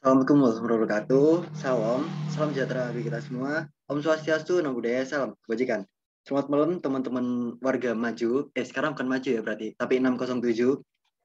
Assalamualaikum warahmatullahi wabarakatuh. Salam sejahtera bagi kita semua. Om Swastiastu, Namo Buddhaya, salam kebajikan. Selamat malam teman-teman warga Maju. Sekarang bukan Maju ya berarti, tapi 607.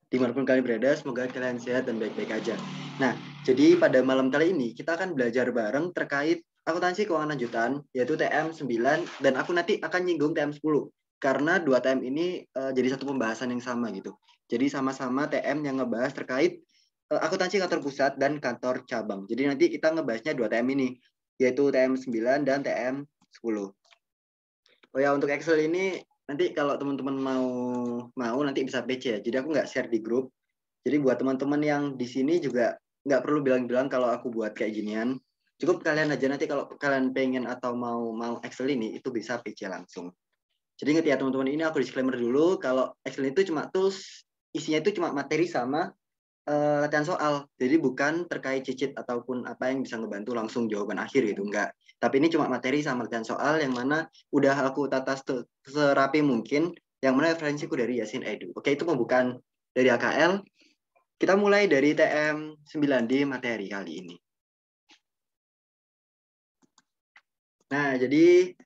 Dimanapun kalian berada, semoga kalian sehat dan baik-baik aja. Nah, jadi pada malam kali ini kita akan belajar bareng terkait akuntansi keuangan lanjutan, yaitu TM9, dan aku nanti akan nyinggung TM10. Karena dua TM ini jadi satu pembahasan yang sama gitu. Jadi sama-sama TM yang ngebahas terkait akuntansi kantor pusat dan kantor cabang. Jadi nanti kita ngebahasnya dua TM ini, yaitu TM9 dan TM10. Oh ya, untuk Excel ini nanti kalau teman-teman mau nanti bisa PC ya. Jadi aku nggak share di grup. Jadi buat teman-teman yang di sini juga nggak perlu bilang-bilang kalau aku buat kayak ginian. Cukup kalian aja nanti kalau kalian pengen atau mau Excel ini itu bisa PC langsung. Jadi ingat ya teman-teman, ini aku disclaimer dulu kalau Excel itu cuma tools, isinya itu cuma materi sama latihan soal. Jadi bukan terkait cicit ataupun apa yang bisa ngebantu langsung jawaban akhir gitu, enggak. Tapi ini cuma materi sama latihan soal yang mana udah aku tata serapi mungkin, yang mana referensiku dari Yasin Edu. Oke, itu pembukaan dari AKL. Kita mulai dari TM 9D materi kali ini. Nah, jadi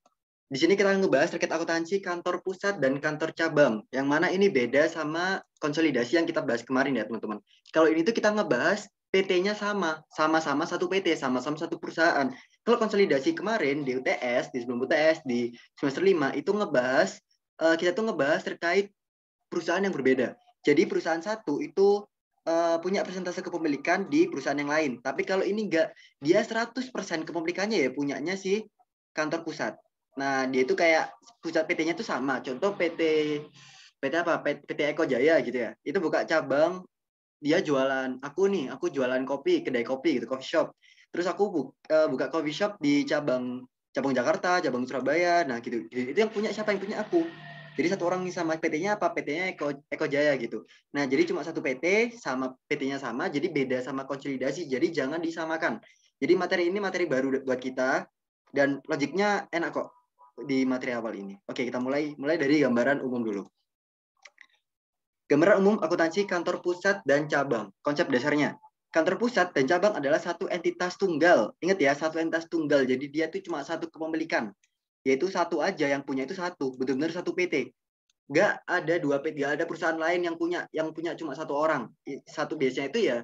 di sini kita ngebahas terkait akuntansi kantor pusat dan kantor cabang. Yang mana ini beda sama konsolidasi yang kita bahas kemarin ya teman-teman. Kalau ini tuh kita ngebahas PT-nya sama-sama satu PT, sama-sama satu perusahaan. Kalau konsolidasi kemarin di UTS, di sebelum UTS, di semester 5, itu ngebahas, kita tuh ngebahas terkait perusahaan yang berbeda. Jadi perusahaan satu itu punya persentase kepemilikan di perusahaan yang lain. Tapi kalau ini enggak, dia 100% kepemilikannya ya punyanya si kantor pusat. Nah, dia itu kayak pusat PT-nya tuh sama. Contoh PT apa? PT Eko Jaya gitu ya. Itu buka cabang, dia jualan. Aku jualan kopi, kedai kopi gitu, coffee shop. Terus aku buka coffee shop di cabang cabang Jakarta, cabang Surabaya. Nah, gitu. Itu yang punya siapa? Yang punya aku. Jadi satu orang nih sama PT-nya apa? PT-nya Eko Jaya gitu. Nah, jadi cuma satu PT sama PT-nya sama, jadi beda sama konsolidasi. Jadi jangan disamakan. Jadi materi ini materi baru buat kita dan logiknya enak kok di materi awal ini. Oke, kita mulai dari gambaran umum dulu. Gambaran umum akuntansi kantor pusat dan cabang. Konsep dasarnya, kantor pusat dan cabang adalah satu entitas tunggal. Ingat ya, satu entitas tunggal. Jadi dia itu cuma satu kepemilikan. Yaitu satu aja yang punya itu satu. Benar-benar satu PT. Nggak ada dua PT, nggak ada perusahaan lain yang punya cuma satu orang. Satu biasanya itu ya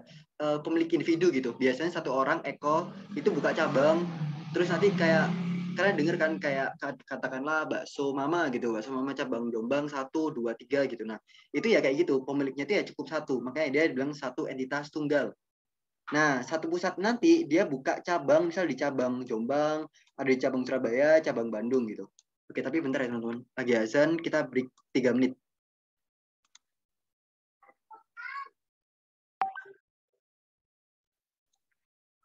pemilik individu gitu. Biasanya satu orang Eko itu buka cabang, terus nanti kayak kalian denger kan kayak katakanlah bakso mama gitu, bakso mama cabang Jombang 1, 2, 3 gitu. Nah itu ya kayak gitu, pemiliknya itu ya cukup satu, makanya dia bilang satu entitas tunggal. Nah satu pusat nanti dia buka cabang, misal di cabang Jombang, ada di cabang Surabaya, cabang Bandung gitu. Oke, tapi bentar ya teman-teman, lagi azan, kita break 3 menit.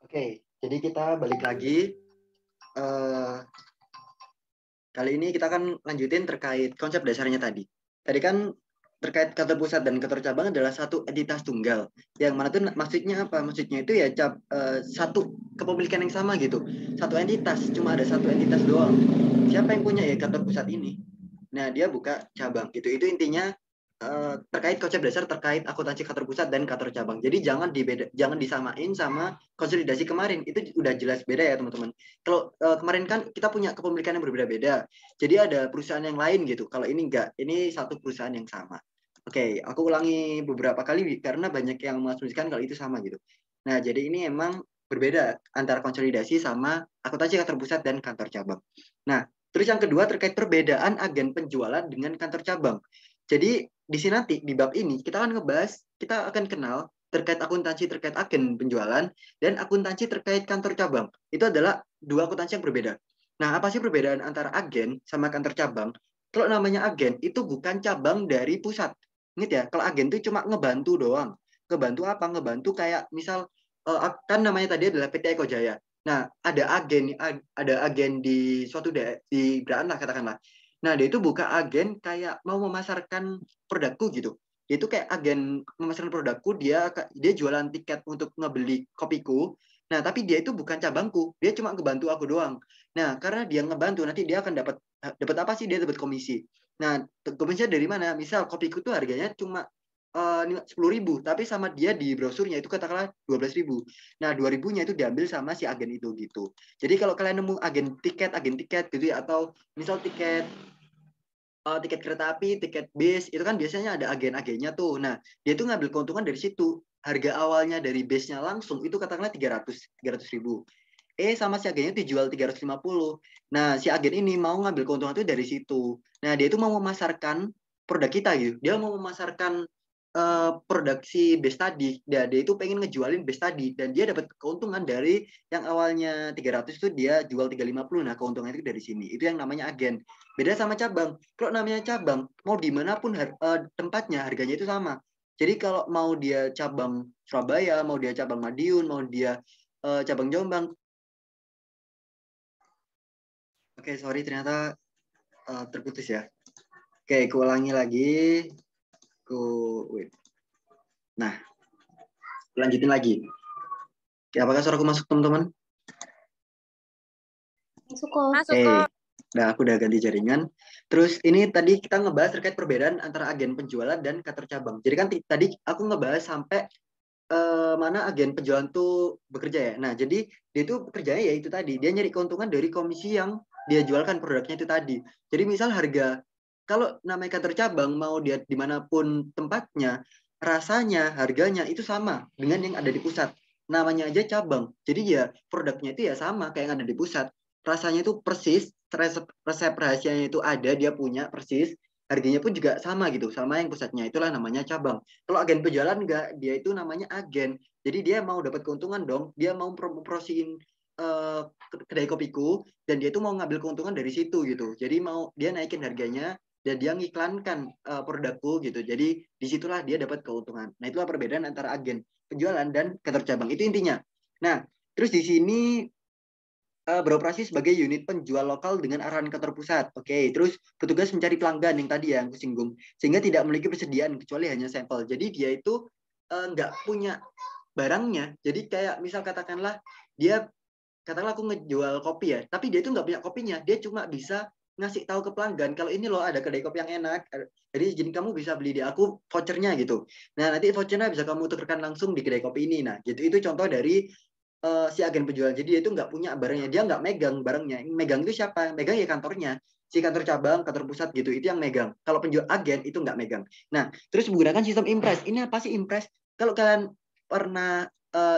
Oke, jadi kita balik lagi. Kali ini kita akan lanjutin terkait konsep dasarnya tadi. Tadi kan terkait kantor pusat dan kantor cabang adalah satu entitas tunggal. Yang mana tuh maksudnya apa? Maksudnya itu ya satu kepemilikan yang sama gitu. Satu entitas, cuma ada satu entitas doang. Siapa yang punya ya kantor pusat ini? Nah, dia buka cabang gitu. Itu intinya terkait konsep dasar terkait akuntansi kantor pusat dan kantor cabang. Jadi jangan disamain sama konsolidasi kemarin. Itu udah jelas beda ya, teman-teman. Kalau kemarin kan kita punya kepemilikan yang berbeda-beda. Jadi ada perusahaan yang lain gitu. Kalau ini enggak, ini satu perusahaan yang sama. Oke, aku ulangi beberapa kali karena banyak yang mengasumsikan kalau itu sama gitu. Nah, jadi ini emang berbeda antara konsolidasi sama akuntansi kantor pusat dan kantor cabang. Nah, terus yang kedua terkait perbedaan agen penjualan dengan kantor cabang. Jadi di sini nanti di bab ini kita akan ngebahas, kita akan kenal terkait akuntansi terkait agen penjualan dan akuntansi terkait kantor cabang. Itu adalah dua akuntansi yang berbeda. Nah, apa sih perbedaan antara agen sama kantor cabang? Kalau namanya agen itu bukan cabang dari pusat. Ingat ya, kalau agen itu cuma ngebantu doang. Ngebantu apa? Ngebantu kayak misal kan namanya tadi adalah PT Eko Jaya. Nah, ada agen di suatu di Beraan lah katakanlah. Nah, dia itu buka agen kayak mau memasarkan produkku gitu. Dia itu kayak agen memasarkan produkku, dia jualan tiket untuk ngebeli kopiku. Nah, tapi dia itu bukan cabangku, dia cuma ngebantu aku doang. Nah, karena dia ngebantu, nanti dia akan dapat dapat apa sih? Dia dapat komisi. Nah, komisinya dari mana? Misal kopiku tuh harganya cuma 10.000, tapi sama dia di brosurnya itu katakanlah 12.000. Nah, 2.000-nya itu diambil sama si agen itu gitu. Jadi kalau kalian nemu agen tiket gitu ya, atau misal tiket kereta api, tiket bis, itu kan biasanya ada agen-agennya tuh. Nah, dia tuh ngambil keuntungan dari situ. Harga awalnya dari base-nya langsung itu katakanlah 300 ribu. Sama si agennya dijual 350. Nah, si agen ini mau ngambil keuntungan itu dari situ. Nah, dia itu mau memasarkan produk kita gitu. Dia mau memasarkan produk si base tadi. Dia itu pengen ngejualin base tadi. Dan dia dapat keuntungan dari yang awalnya 300 itu dia jual 350. Nah, keuntungan itu dari sini. Itu yang namanya agen. Beda sama cabang. Kalau namanya cabang, mau dimanapun tempatnya, harganya itu sama. Jadi kalau mau dia cabang Surabaya, mau dia cabang Madiun, mau dia cabang Jombang. Oke, sorry ternyata terputus ya. Oke, ku ulangi lagi. Wait. Nah, lanjutin lagi. Oke, apakah suaraku masuk, teman-teman? Masuk kok. Oke. Nah, aku udah ganti jaringan. Terus ini tadi kita ngebahas terkait perbedaan antara agen penjualan dan kantor cabang. Jadi kan tadi aku ngebahas sampai mana agen penjualan tuh bekerja ya. Nah, jadi dia tuh kerjanya ya itu tadi. Dia nyari keuntungan dari komisi yang dia jualkan produknya itu tadi. Jadi misal harga, kalau namanya kantor cabang, mau dia dimanapun tempatnya, rasanya, harganya itu sama dengan yang ada di pusat. Namanya aja cabang. Jadi ya produknya itu ya sama kayak yang ada di pusat. Rasanya itu persis, resep rahasianya itu ada, dia punya persis. Harganya pun juga sama gitu, sama yang pusatnya. Itulah namanya cabang. Kalau agen penjualan enggak, dia itu namanya agen. Jadi dia mau dapat keuntungan dong, dia mau promosiin kedai kopiku, dan dia itu mau ngambil keuntungan dari situ gitu. Jadi mau dia naikin harganya dan dia ngiklankan produkku gitu. Jadi disitulah dia dapat keuntungan. Nah, itulah perbedaan antara agen penjualan dan kantor cabang. Itu intinya. Nah, terus di sini beroperasi sebagai unit penjual lokal dengan arahan kantor pusat. Oke, terus petugas mencari pelanggan yang tadi yang aku singgung, sehingga tidak memiliki persediaan kecuali hanya sampel. Jadi dia itu nggak punya barangnya. Jadi kayak misal katakanlah dia, katakanlah aku ngejual kopi ya, tapi dia itu nggak punya kopinya. Dia cuma bisa ngasih tahu ke pelanggan kalau ini loh ada kedai kopi yang enak. Jadi kamu bisa beli di aku vouchernya gitu. Nah, nanti vouchernya bisa kamu tukarkan langsung di kedai kopi ini. Nah, gitu itu contoh dari si agen penjual. Jadi dia itu nggak punya barangnya, dia nggak megang barangnya. Yang megang itu siapa? Megang ya kantornya, si kantor cabang, kantor pusat gitu. Itu yang megang. Kalau penjual agen itu nggak megang. Nah, terus menggunakan sistem impress. Ini apa sih impress? Kalau kalian pernah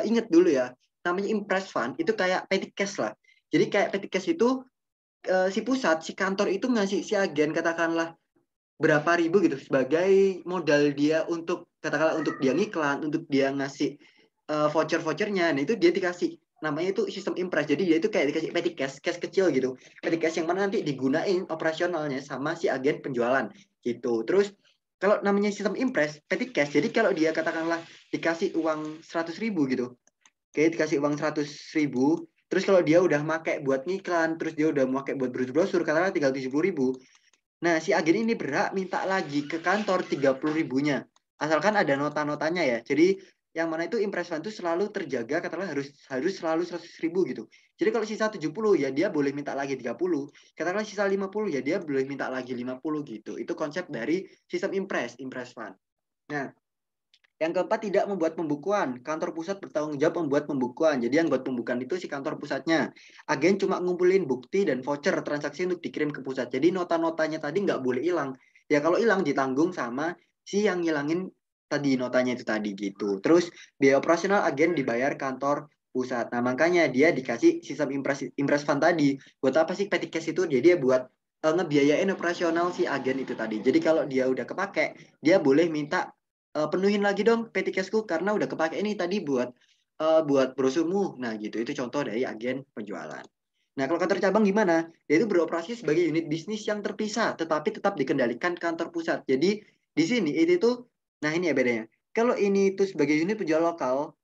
inget dulu ya, namanya impress fund itu kayak petty cash lah. Jadi kayak petty cash itu si pusat, si kantor itu ngasih si agen katakanlah berapa ribu gitu sebagai modal dia untuk katakanlah untuk dia ngiklan, untuk dia ngasih voucher-vouchernya. Nah, itu dia dikasih namanya itu sistem impress. Jadi dia itu kayak dikasih petty cash, cash kecil gitu. Petty cash yang mana nanti digunain operasionalnya sama si agen penjualan gitu. Terus kalau namanya sistem impress, petty cash, jadi kalau dia katakanlah dikasih uang 100.000 gitu. Oke, dikasih uang 100.000. Terus kalau dia udah make buat ngiklan, terus dia udah make buat brosur, katakanlah tinggal 70.000. Nah, si agen ini berhak minta lagi ke kantor 30.000-nya. Asalkan ada nota-notanya ya. Jadi yang mana itu impress fund itu selalu terjaga, katakanlah harus selalu 100.000 gitu. Jadi kalau sisa 70 ya dia boleh minta lagi 30. Katakanlah sisa 50 ya dia boleh minta lagi 50 gitu. Itu konsep dari sistem impress fund. Nah, yang keempat, tidak membuat pembukuan. Kantor pusat bertanggung jawab membuat pembukuan. Jadi yang buat pembukuan itu si kantor pusatnya. Agen cuma ngumpulin bukti dan voucher transaksi untuk dikirim ke pusat. Jadi nota-notanya tadi nggak boleh hilang. Ya kalau hilang ditanggung sama si yang ngilangin tadi notanya itu tadi gitu. Terus biaya operasional agen dibayar kantor pusat. Nah, makanya dia dikasih sistem impress fund tadi. Buat apa sih petty cash itu? Dia buat ngebiayain operasional si agen itu tadi. Jadi kalau dia udah kepake, dia boleh minta penuhin lagi dong petty cashku karena udah kepake ini tadi buat brosurmu. Nah, gitu. Itu contoh dari agen penjualan. Nah, kalau kantor cabang gimana? Dia itu beroperasi sebagai unit bisnis yang terpisah, tetapi tetap dikendalikan kantor pusat. Jadi, di sini itu tuh, nah ini ya bedanya. Kalau ini itu sebagai unit penjual lokal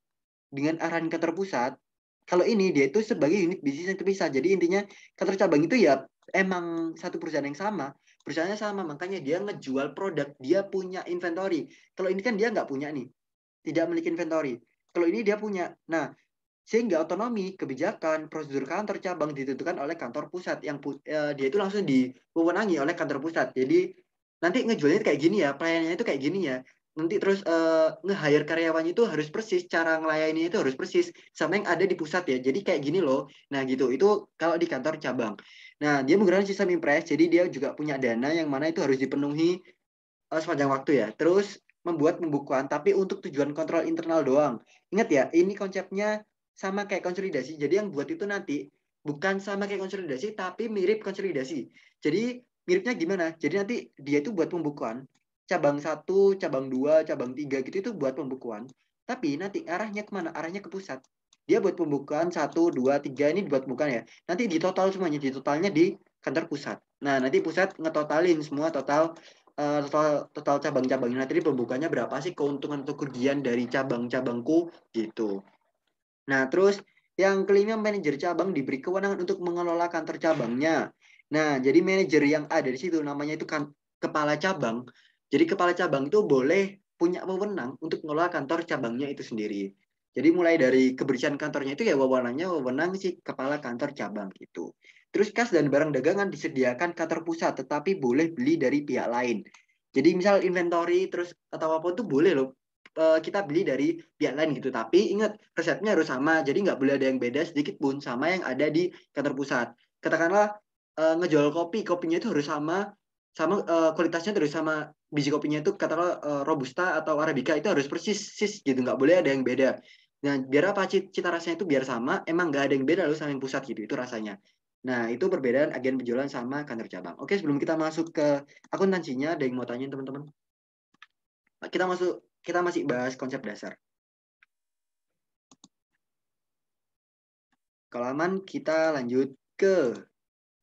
dengan arahan kantor pusat, kalau ini dia itu sebagai unit bisnis yang terpisah. Jadi intinya kantor cabang itu ya emang satu perusahaan yang sama, perusahaannya sama, makanya dia ngejual produk, dia punya inventory. Kalau ini kan dia nggak punya nih, tidak memiliki inventory. Kalau ini dia punya. Nah, sehingga otonomi, kebijakan, prosedur kantor cabang ditentukan oleh kantor pusat yang dia itu langsung diwewenangi oleh kantor pusat. Jadi nanti ngejualnya kayak gini ya, pelayanannya itu kayak gini ya. nanti terus nge-hire karyawannya itu harus persis, cara ngelayani itu harus persis sama yang ada di pusat ya. Jadi kayak gini loh. Nah gitu, itu kalau di kantor cabang. Nah dia menggunakan sistem Impress, jadi dia juga punya dana yang mana itu harus dipenuhi sepanjang waktu ya. Terus membuat pembukuan, tapi untuk tujuan kontrol internal doang. Ingat ya, ini konsepnya sama kayak konsolidasi. Jadi yang buat itu nanti bukan sama kayak konsolidasi, tapi mirip konsolidasi. Jadi miripnya gimana? Jadi nanti dia itu buat pembukuan, cabang 1, cabang 2, cabang 3 gitu itu buat pembukuan. Tapi nanti arahnya kemana? Arahnya ke pusat. Dia buat pembukuan 1, 2, 3 ini buat pembukuan ya. Nanti di total semuanya, di totalnya di kantor pusat. Nah, nanti pusat ngetotalin semua total cabang-cabangnya. Nanti pembukaannya berapa sih keuntungan atau kerugian dari cabang-cabangku gitu. Nah, terus yang kelima, manajer cabang diberi kewenangan untuk mengelola kantor cabangnya. Nah, jadi manajer yang ada di situ namanya itu kan kepala cabang. Jadi kepala cabang itu boleh punya wewenang untuk mengelola kantor cabangnya itu sendiri. Jadi mulai dari kebersihan kantornya itu ya wewenang si kepala kantor cabang gitu. Terus kas dan barang dagangan disediakan kantor pusat, tetapi boleh beli dari pihak lain. Jadi misal inventory terus atau apa itu boleh loh kita beli dari pihak lain gitu. Tapi ingat resepnya harus sama. Jadi nggak boleh ada yang beda sedikit pun sama yang ada di kantor pusat. Katakanlah ngejual kopi, kopinya itu harus kualitasnya harus sama, biji kopinya itu katakanlah robusta atau arabica itu harus persis gitu, nggak boleh ada yang beda. Nah, biar apa cita rasanya itu biar sama, emang nggak ada yang beda loh sama yang pusat gitu, itu rasanya. Nah, itu perbedaan agen penjualan sama kantor cabang. Oke, sebelum kita masuk ke akuntansinya, ada yang mau tanya teman-teman? Kita masih bahas konsep dasar. Kalau aman, kita lanjut ke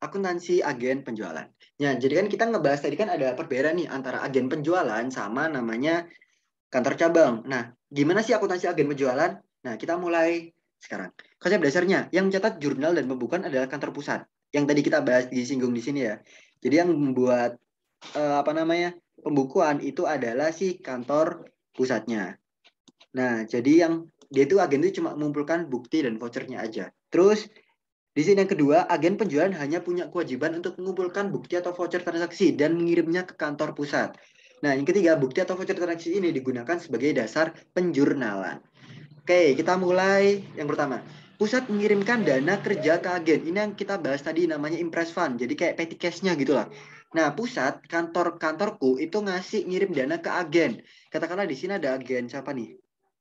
akuntansi agen penjualan. Ya, jadi kan kita ngebahas tadi kan ada perbedaan nih antara agen penjualan sama namanya kantor cabang. Nah, gimana sih akuntansi agen penjualan? Nah, kita mulai sekarang. Konsep dasarnya, yang mencatat jurnal dan pembukuan adalah kantor pusat. Yang tadi kita bahas disinggung di sini ya. Jadi yang membuat pembukuan itu adalah si kantor pusatnya. Nah, jadi yang dia itu agen itu cuma mengumpulkan bukti dan vouchernya aja. Terus di sini yang kedua, agen penjualan hanya punya kewajiban untuk mengumpulkan bukti atau voucher transaksi dan mengirimnya ke kantor pusat. Nah, yang ketiga, bukti atau voucher transaksi ini digunakan sebagai dasar penjurnalan. Oke, kita mulai yang pertama. Pusat mengirimkan dana kerja ke agen. Ini yang kita bahas tadi namanya impress fund. Jadi kayak petty cash-nya gitu lah. Nah, pusat, kantorku itu ngirim dana ke agen. Katakanlah di sini ada agen siapa nih?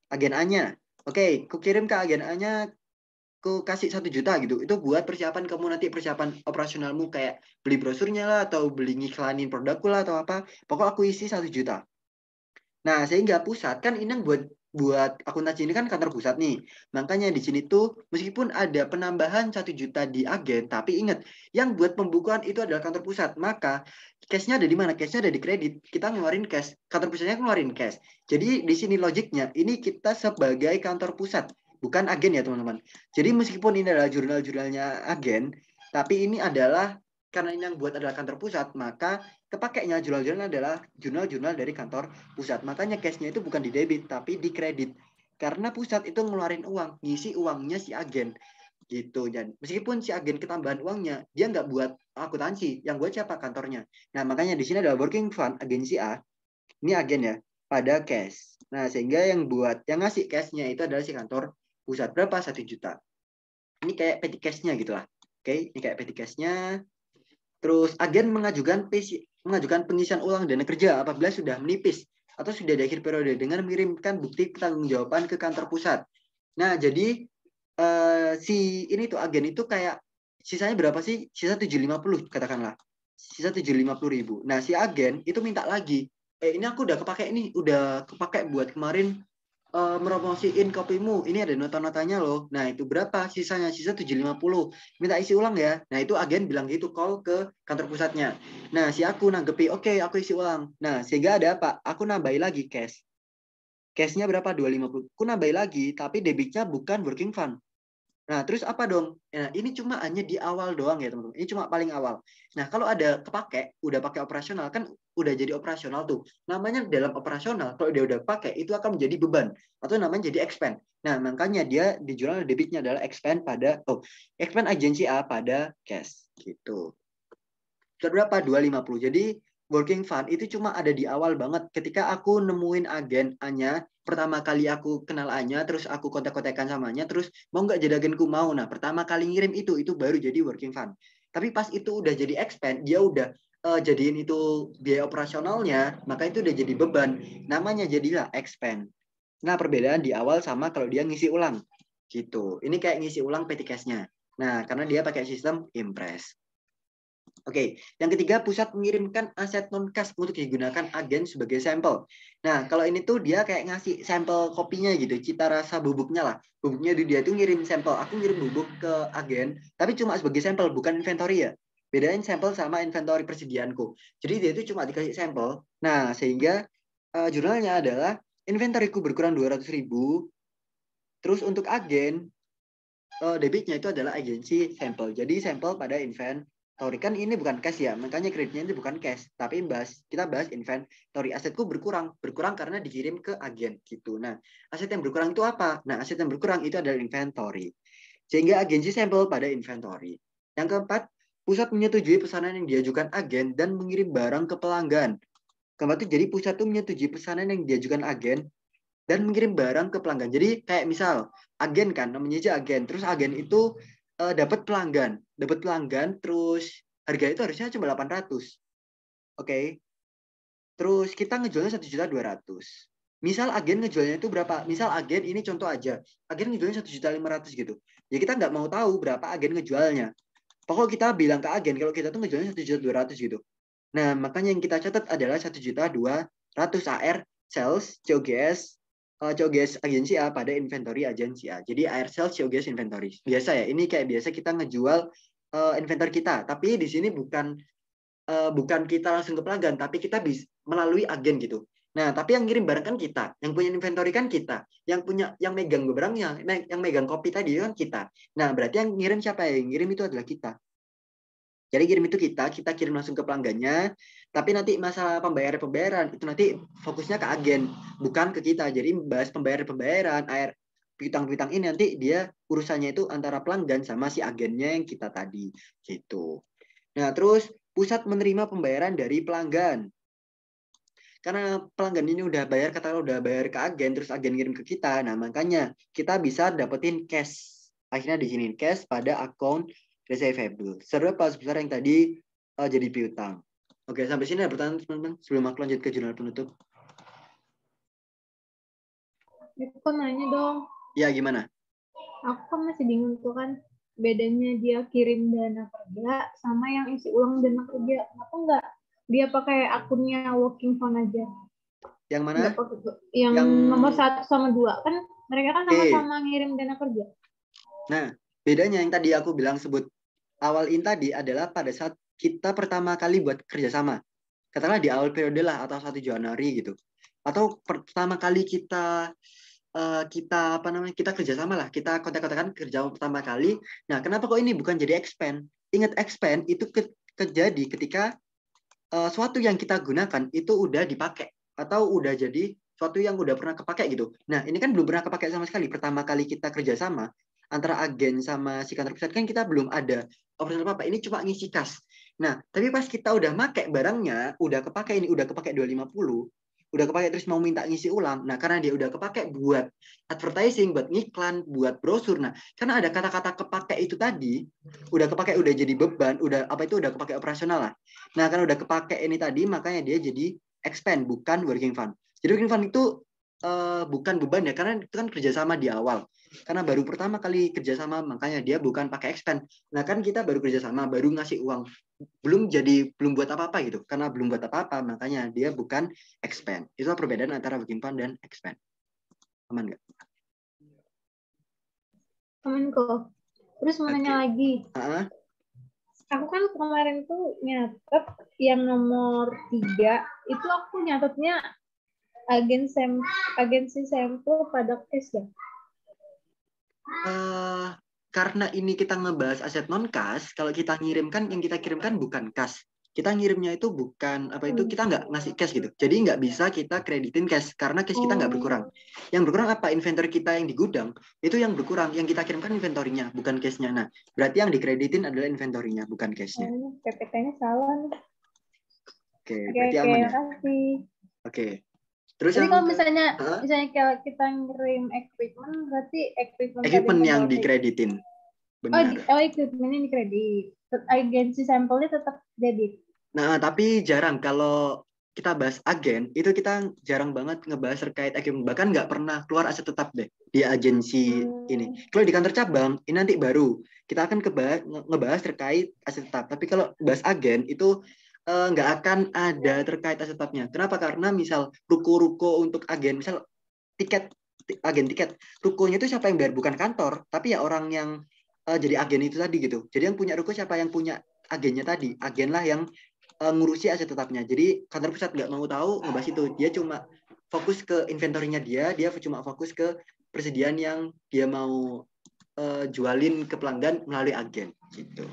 Agen A-nya. Oke, ku kirim ke agen A-nya, ku kasih 1 juta gitu. Itu buat persiapan kamu nanti, persiapan operasionalmu kayak beli brosurnya lah atau beli ngiklanin produkku lah atau apa. Pokok aku isi 1 juta. Nah, sehingga pusat kan ini yang buat akuntansi ini kan kantor pusat nih. Makanya di sini tuh meskipun ada penambahan 1 juta di agen, tapi ingat yang buat pembukuan itu adalah kantor pusat. Maka cashnya ada di mana? Cashnya ada di kredit. Kita ngeluarin cash. Kantor pusatnya ngeluarin cash. Jadi di sini logiknya ini kita sebagai kantor pusat, bukan agen ya teman-teman. Jadi meskipun ini adalah jurnal-jurnalnya agen, tapi ini adalah karena ini yang buat adalah kantor pusat, maka kepakainya jurnal-jurnal adalah jurnal-jurnal dari kantor pusat. Makanya cashnya itu bukan di debit, tapi di kredit. Karena pusat itu ngeluarin uang, ngisi uangnya si agen gitu. Dan meskipun si agen ketambahan uangnya, dia nggak buat akuntansi, yang buat siapa? Kantornya. Nah, makanya di sini adalah working fund agensi A, ini agen ya, pada cash. Nah, sehingga yang ngasih cashnya itu adalah si kantor pusat. Berapa? 1 juta. Ini kayak petty cash-nya gitu lah. Oke, ini kayak petty cash-nya. Terus agen mengajukan pengisian ulang dana kerja apabila sudah menipis atau sudah di akhir periode dengan mengirimkan bukti pertanggungjawaban ke kantor pusat. Nah, jadi si ini tuh agen itu kayak sisanya berapa sih? Sisa 750 katakanlah. Sisa 750.000. Nah, si agen itu minta lagi. Ini aku udah kepake nih, udah kepake buat kemarin meromosiin kopimu. Ini ada nota-notanya loh. Nah, itu berapa? Sisanya sisa 750. Minta isi ulang ya. Nah, itu agen bilang gitu, call ke kantor pusatnya. Nah, si aku nanggepi, oke, aku isi ulang. Nah, sehingga ada apa? Aku nambahi lagi cash. Cashnya berapa? 250. Aku nambahi lagi, tapi debitnya bukan working fund. Nah, terus apa dong? Nah, ini cuma hanya di awal doang ya, teman-teman. Ini cuma paling awal. Nah, kalau ada kepake, udah pakai operasional, kan udah jadi operasional tuh. Namanya dalam operasional, kalau dia udah pakai, itu akan menjadi beban. Atau namanya jadi expand. Nah, makanya dia di jurnal debitnya adalah expand agensi A pada cash. Gitu. Berapa? 250. Jadi, working fund itu cuma ada di awal banget. Ketika aku nemuin agen A-nya, pertama kali aku kenal A-nya, terus aku kontak-kontakan samanya, terus mau nggak jadi agenku mau. Nah, pertama kali ngirim itu baru jadi working fund. Tapi pas itu udah jadi expand, dia udah jadiin itu biaya operasionalnya, maka itu udah jadi beban. Namanya jadilah expand. Nah, perbedaan di awal sama kalau dia ngisi ulang. Gitu. Ini kayak ngisi ulang petty cash-nya. Nah, karena dia pakai sistem Impress. Oke, yang ketiga, pusat mengirimkan aset non-cash untuk digunakan agen sebagai sampel. Nah, kalau ini tuh dia kayak ngasih sampel kopinya gitu, cita rasa bubuknya lah. Bubuknya dia tuh ngirim sampel. Aku ngirim bubuk ke agen, tapi cuma sebagai sampel, bukan inventory ya. Bedain sampel sama inventory persediaanku. Jadi dia itu cuma dikasih sampel. Nah, sehingga jurnalnya adalah inventoryku berkurang 200.000. Terus untuk agen, debitnya itu adalah agensi sampel. Jadi sampel pada inventory. Kan ini bukan cash ya, makanya kreditnya itu bukan cash. Tapi kita bahas inventory. Asetku berkurang. Berkurang karena dikirim ke agen. Gitu. Nah, aset yang berkurang itu apa? Nah, aset yang berkurang itu adalah inventory. Sehingga agensi sampel pada inventory. Yang keempat, pusat menyetujui pesanan yang diajukan agen dan mengirim barang ke pelanggan. Keempat itu jadi pusat itu menyetujui pesanan yang diajukan agen dan mengirim barang ke pelanggan. Jadi kayak misal agen kan, namanya aja agen. Terus agen itu dapat pelanggan, terus harga itu harusnya cuma 800. Oke. Terus kita ngejualnya 1.200.000. Misal agen ngejualnya itu berapa? Misal agen ini contoh aja. Agen ngejualnya 1.500.000 gitu. Ya kita nggak mau tahu berapa agen ngejualnya. Pokok kita bilang ke agen kalau kita tuh ngejualnya 1.200.000 gitu. Nah, makanya yang kita catat adalah 1.200.000 AR sales COGS COGS agensi A pada inventory agensi A. Jadi AR sales COGS inventory. Biasa ya, ini kayak biasa kita ngejual inventory kita, tapi di sini bukan kita langsung ke pelanggan, tapi kita bisa melalui agen gitu. Nah, tapi yang ngirim barang kan kita, yang punya inventory kan kita, yang megang barangnya, yang megang kopi tadi kan kita. Nah, berarti yang ngirim siapa ya? Yang ngirim itu adalah kita. Jadi kirim itu kita kirim langsung ke pelanggannya, tapi nanti masalah pembayaran itu nanti fokusnya ke agen, bukan ke kita. Jadi bahas pembayaran, air piutang-piutang ini nanti dia urusannya itu antara pelanggan sama si agennya yang kita tadi, gitu. Nah, terus pusat menerima pembayaran dari pelanggan. Karena pelanggan ini udah bayar, katakanlah udah bayar ke agen, terus agen kirim ke kita. Nah, makanya kita bisa dapetin cash. Akhirnya di sini cash pada akun receivable. Serba sebesar yang tadi jadi piutang. Oke, sampai sini ada pertanyaan teman-teman sebelum aku lanjut ke jurnal penutup. Aku nanya dong. Ya, gimana? Aku kan masih bingung tuh kan bedanya dia kirim dana kerja sama yang isi ulang dana kerja. Kenapa enggak dia pakai akunnya working fund aja? Yang mana? Enggak pakai yang nomor 1 sama 2 kan mereka kan sama-sama ngirim dana kerja. Nah, bedanya yang tadi aku bilang sebut awal ini tadi adalah pada saat kita pertama kali buat kerjasama. Katakanlah di awal periode lah atau 1 Januari gitu. Atau pertama kali kita kerjasama lah, kita kontak-kontakan kerja pertama kali. Nah, kenapa kok ini bukan jadi expand? Ingat expand itu terjadi ketika suatu yang kita gunakan itu udah dipakai atau udah jadi suatu yang udah pernah kepakai gitu. Nah, ini kan belum pernah kepakai sama sekali. Pertama kali kita kerjasama antara agen sama si kantor pusat kan kita belum ada operasional apa-apa. Ini cuma ngisi kas. Nah, tapi pas kita udah make barangnya, udah kepakai 250, udah kepakai terus mau minta ngisi ulang. Nah, karena dia udah kepakai buat advertising, buat ngiklan, buat brosur. Nah, karena ada kata-kata kepakai itu tadi, udah kepakai, udah jadi beban, udah kepakai operasional lah. Nah, karena udah kepakai ini tadi, makanya dia jadi expand, bukan working fund. Jadi working fund itu bukan beban ya, karena itu kan kerjasama di awal. Karena baru pertama kali kerjasama, makanya dia bukan pakai expand. Nah, kan kita baru kerjasama, baru ngasih uang, belum buat apa-apa gitu. Karena belum buat apa-apa, makanya dia bukan expand. Itu perbedaan antara working fund dan expand. Aman nggak? Aman kok. Terus mau nanya lagi. Aku kan kemarin tuh nyatet yang nomor 3 itu aku nyatetnya agensi sampel pada cash ya. Karena ini kita ngebahas aset non kas, kalau kita ngirimkan, yang kita kirimkan bukan kas. Kita ngirimnya itu bukan kita nggak ngasih cash gitu. Jadi nggak bisa kita kreditin cash karena cash kita nggak berkurang. Yang berkurang apa? Inventory kita yang di gudang itu yang berkurang. Yang kita kirimkan inventorinya, bukan cashnya. Nah, berarti yang dikreditin adalah inventorinya, bukan cashnya. PPT-nya salah nih. Oke, Oke, berarti oke, aman ya. makasih. Oke. Terus Jadi yang kalau misalnya Hah? kalau kita ngirim equipment, berarti equipment tadi Equipment yang yang membawa dikreditin. Benar. equipmentnya di kredit. Agensi sampelnya tetap debit. Nah, tapi jarang kalau kita bahas agen, itu kita jarang banget ngebahas terkait agen. Bahkan nggak pernah keluar aset tetap deh di agensi ini. Hmm, Kalau di kantor cabang, ini nanti baru. Kita akan ngebahas terkait aset tetap. Tapi kalau bahas agen, itu nggak akan ada terkait aset tetapnya. Kenapa? Karena misal ruko-ruko untuk agen, misal tiket, agen tiket, rukonya itu siapa yang bayar? Bukan kantor, tapi ya orang yang jadi agen itu tadi gitu. Jadi yang punya ruko siapa? Yang punya agennya tadi. Agen lah yang ngurusi aset tetapnya. Jadi kantor pusat nggak mau tahu ngebahas itu. Dia cuma fokus ke inventorinya dia cuma fokus ke persediaan yang dia mau jualin ke pelanggan melalui agen gitu.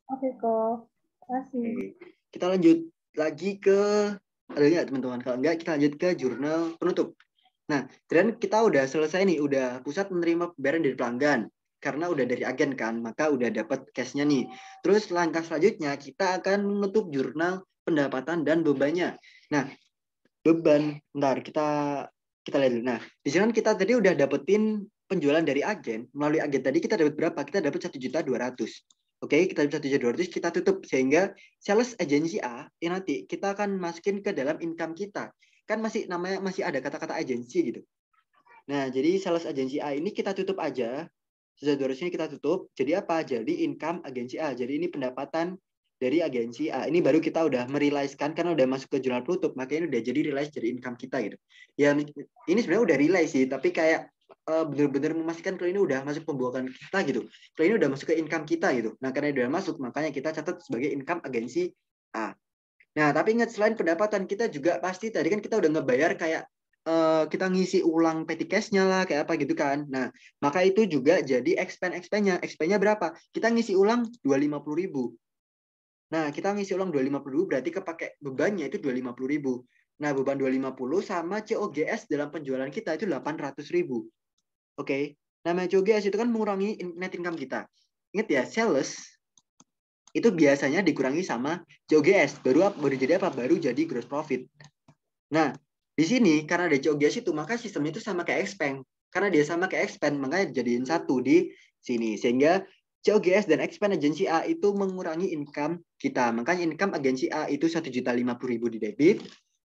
oke kok. Makasih. Oke. Kita lanjut lagi ke ada nggak teman-teman? Kalau nggak kita lanjut ke jurnal penutup. Nah, dan kita udah selesai nih, udah pusat menerima pembayaran dari pelanggan. Karena udah dari agen kan, maka udah dapat cash-nya nih. Terus langkah selanjutnya kita akan menutup jurnal pendapatan dan bebannya. Nah, beban, bentar kita lihat dulu. Nah, di sini kan kita tadi udah dapetin penjualan dari agen. Melalui agen tadi kita dapat berapa? Kita dapat 1.200.000. Oke, kita dapat 1.200.000, kita tutup sehingga sales agensi A ini nanti kita akan masukin ke dalam income kita. Kan masih namanya masih ada kata-kata agensi gitu. Nah, jadi sales agensi A ini kita tutup aja. 1.200 ini kita tutup. Jadi apa? Jadi income agensi A. Jadi ini pendapatan dari agensi A. Ini baru kita udah merealize-kan karena udah masuk ke jurnal penutup. Makanya udah jadi realize dari income kita gitu. Ya ini sebenarnya udah realize sih, tapi kayak benar-benar memastikan kalau ini udah masuk pembuahan kita gitu. Kalau ini udah masuk ke income kita gitu. Nah, karena udah masuk, makanya kita catat sebagai income agensi A. Nah, tapi ingat selain pendapatan kita juga pasti tadi kan kita udah ngebayar kayak kita ngisi ulang petty cash-nya lah kayak apa gitu kan. Nah, maka itu juga jadi expense-nya. Expense-nya berapa? Kita ngisi ulang 250.000. Nah, kita ngisi ulang 250.000 berarti kepake bebannya itu 250.000. Nah, beban 250 sama COGS dalam penjualan kita itu 800.000. Oke. Nah, COGS itu kan mengurangi net income kita. Ingat ya, sales itu biasanya dikurangi sama COGS. Baru jadi apa? Baru jadi gross profit. Nah, di sini karena ada COGS itu, maka sistemnya itu sama kayak expense. Karena dia sama kayak expense, makanya jadiin satu di sini. Sehingga COGS dan expense agensi A itu mengurangi income kita. Makanya income agensi A itu 1.050.000 di debit.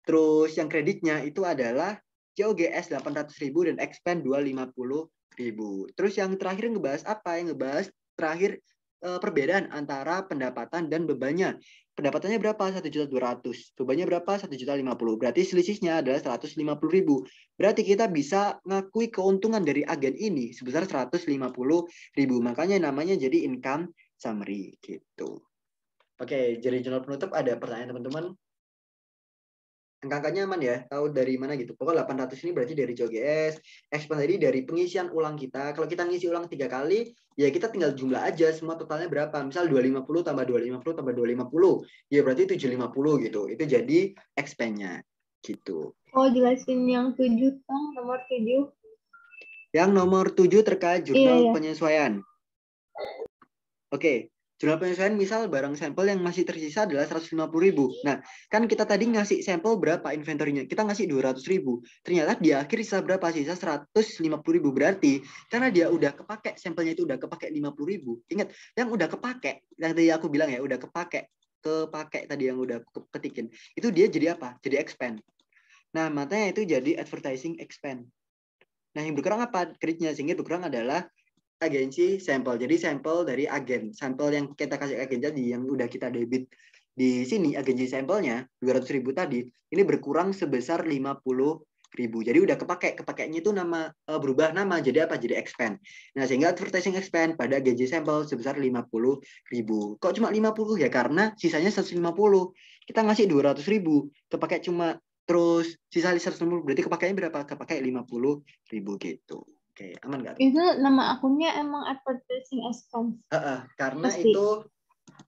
Terus yang kreditnya itu adalah COGS 800.000 dan expense 250.000. Terus yang terakhir ngebahas apa? Yang ngebahas terakhir perbedaan antara pendapatan dan bebannya. Pendapatannya berapa? 1.200.000. Bebannya berapa? 1.050.000. Berarti selisihnya adalah 150.000. Berarti kita bisa ngakui keuntungan dari agen ini sebesar 150.000. Makanya namanya jadi income summary gitu. Oke, jadi jurnal penutup ada pertanyaan teman-teman? Angka-angkanya aman ya, tahu dari mana gitu. Pokoknya 800 ini berarti dari COGS, expense tadi dari pengisian ulang kita. Kalau kita ngisi ulang 3 kali, ya kita tinggal jumlah aja semua totalnya berapa. Misal 250 tambah 250 tambah 250, ya berarti 750 gitu. Itu jadi expense-nya gitu. Oh, jelasin yang 7, Tang, nomor 7. Yang nomor 7 terkait Iya, jurnal ya. penyesuaian. Oke, jurnal penyesuaian misal barang sampel yang masih tersisa adalah 150.000. Nah, kan kita tadi ngasih sampel berapa inventorinya? Kita ngasih 200.000. Ternyata di akhir sisa berapa? Sisa 150.000. Berarti karena dia udah kepake, sampelnya itu udah kepake 50.000. Ingat, yang udah kepake, yang tadi aku bilang ya, udah kepake tadi yang udah ketikin. Itu dia jadi apa? Jadi expense. Nah, makanya itu jadi advertising expense. Nah, yang berkurang apa? Kreditnya, sehingga berkurang adalah agensi sampel. Jadi sampel dari agen. Sampel yang kita kasih agen tadi yang udah kita debit di sini agensi sampelnya 200.000 tadi ini berkurang sebesar 50.000. Jadi udah kepakainya itu nama berubah nama jadi apa? Jadi expense. Nah, sehingga advertising expense pada agensi sampel sebesar 50.000. Kok cuma 50 ya? Karena sisanya 150. Kita ngasih 200.000, kepakai cuma terus sisa 150 berarti kepakainya berapa? Kepakai 50.000 gitu. Oke, aman nggak? Itu nama akunnya emang advertising expense. Karena Pasti. itu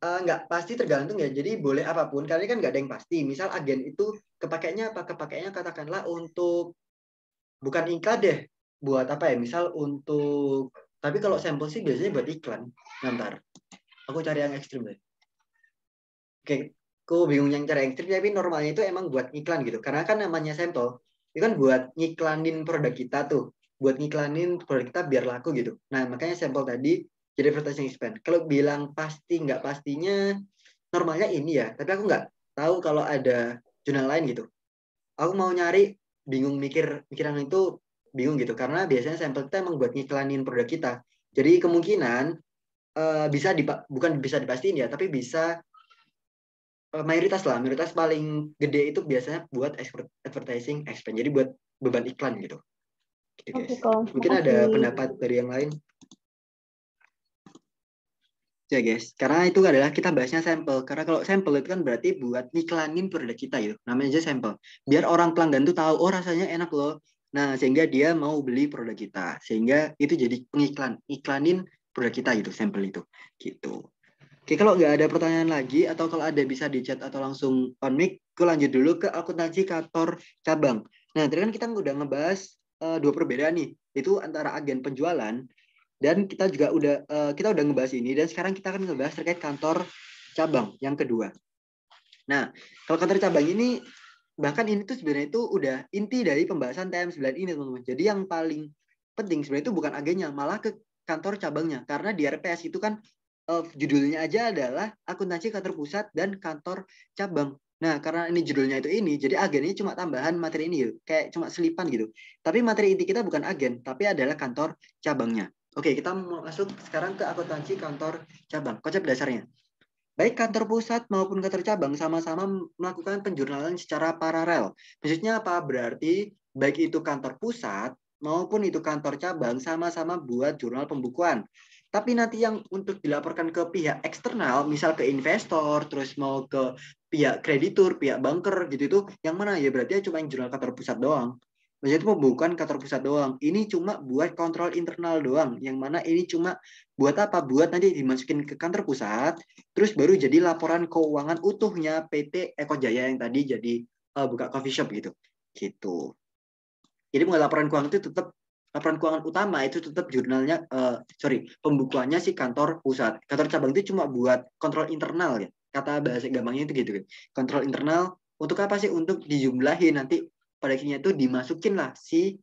nggak pasti tergantung ya. Jadi boleh apapun. Karena kan nggak ada yang pasti. Misal agen itu kepakainya apa? Kepakainya katakanlah untuk bukan iklan deh. Buat apa ya? Misal untuk tapi kalau sampel sih biasanya buat iklan. Ntar aku cari yang ekstrim deh. Oke, aku bingung yang cara ekstrim, tapi normalnya itu emang buat iklan gitu. Karena kan namanya sampel, itu kan buat ngiklanin produk kita tuh. Buat ngiklanin produk kita biar laku gitu. Nah, makanya sampel tadi jadi advertising expense. Kalau bilang pasti nggak pastinya, normalnya ini ya. Tapi aku nggak tahu kalau ada jurnal lain gitu. Aku mau nyari, bingung mikiran itu bingung gitu. Karena biasanya sampel kita emang buat ngiklanin produk kita. Jadi kemungkinan bukan bisa dipastiin ya, tapi bisa mayoritas paling gede itu biasanya buat advertising expense. Jadi buat beban iklan gitu. Gitu guys. Oke, Kak. Mungkin ada Makasih. pendapat dari yang lain. Ya guys, karena itu adalah kita bahasnya sampel. Karena kalau sampel itu kan berarti buat ngiklanin produk kita gitu. Namanya aja sampel. Biar orang pelanggan tuh tahu, oh rasanya enak loh. Nah, sehingga dia mau beli produk kita. Sehingga itu jadi iklanin produk kita gitu, sampel itu. Gitu. Oke, kalau nggak ada pertanyaan lagi, atau kalau ada bisa di chat atau langsung on mic, aku lanjut dulu ke akuntansi kantor cabang. Nah, tadi kan kita udah ngebahas dua perbedaan nih, itu antara agen penjualan, dan kita udah ngebahas ini, dan sekarang kita akan ngebahas terkait kantor cabang yang kedua. Nah, kalau kantor cabang ini, bahkan ini tuh sebenarnya itu udah inti dari pembahasan TM9 ini, teman-teman. Jadi yang paling penting sebenarnya itu bukan agennya, malah ke kantor cabangnya. Karena di RPS itu kan judulnya aja adalah akuntansi kantor pusat dan kantor cabang. Nah, karena ini judulnya itu ini, jadi agen ini cuma tambahan materi ini, kayak cuma selipan gitu. Tapi materi inti kita bukan agen, tapi adalah kantor cabangnya. Oke, kita mau masuk sekarang ke akuntansi kantor cabang. Konsep dasarnya. Baik kantor pusat maupun kantor cabang sama-sama melakukan penjurnalan secara paralel. Maksudnya apa? Berarti baik itu kantor pusat maupun itu kantor cabang sama-sama buat jurnal pembukuan. Tapi nanti yang untuk dilaporkan ke pihak eksternal, misal ke investor, terus mau ke pihak kreditur, pihak banker gitu itu, yang mana ya berarti cuma yang jurnal kantor pusat doang. Maksudnya itu bukan kantor pusat doang. Ini cuma buat kontrol internal doang. Yang mana ini cuma buat apa? Buat nanti dimasukin ke kantor pusat, terus baru jadi laporan keuangan utuhnya PT Eko Jaya yang tadi jadi buka coffee shop gitu. Gitu. Jadi laporan keuangan itu tetap laporan keuangan utama itu tetap jurnalnya pembukuannya si kantor pusat. Kantor cabang itu cuma buat kontrol internal ya. Kata bahasa gampangnya itu gitu kan. Kontrol internal untuk apa sih? Untuk dijumlahin nanti pada akhirnya itu dimasukin lah si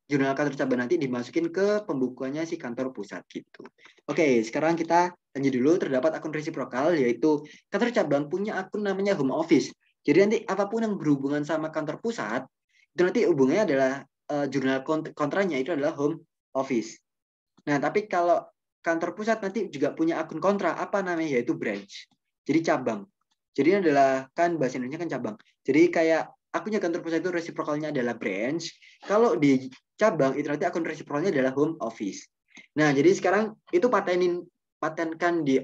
jurnal kantor cabang nanti dimasukin ke pembukuannya si kantor pusat gitu. Oke, sekarang kita lanjut dulu. Terdapat akun resiprokal, yaitu kantor cabang punya akun namanya home office. Jadi nanti apapun yang berhubungan sama kantor pusat, itu nanti hubungannya adalah jurnal kontranya itu adalah home office. Nah, tapi kalau kantor pusat nanti juga punya akun kontra, apa namanya? Yaitu branch. Jadi cabang. Jadi ini adalah, kan bahasa Indonesia kan cabang. Jadi kayak akunnya kantor pusat itu resiprokalnya adalah branch. Kalau di cabang itu nanti akun resiprokalnya adalah home office. Nah, jadi sekarang itu patenkan di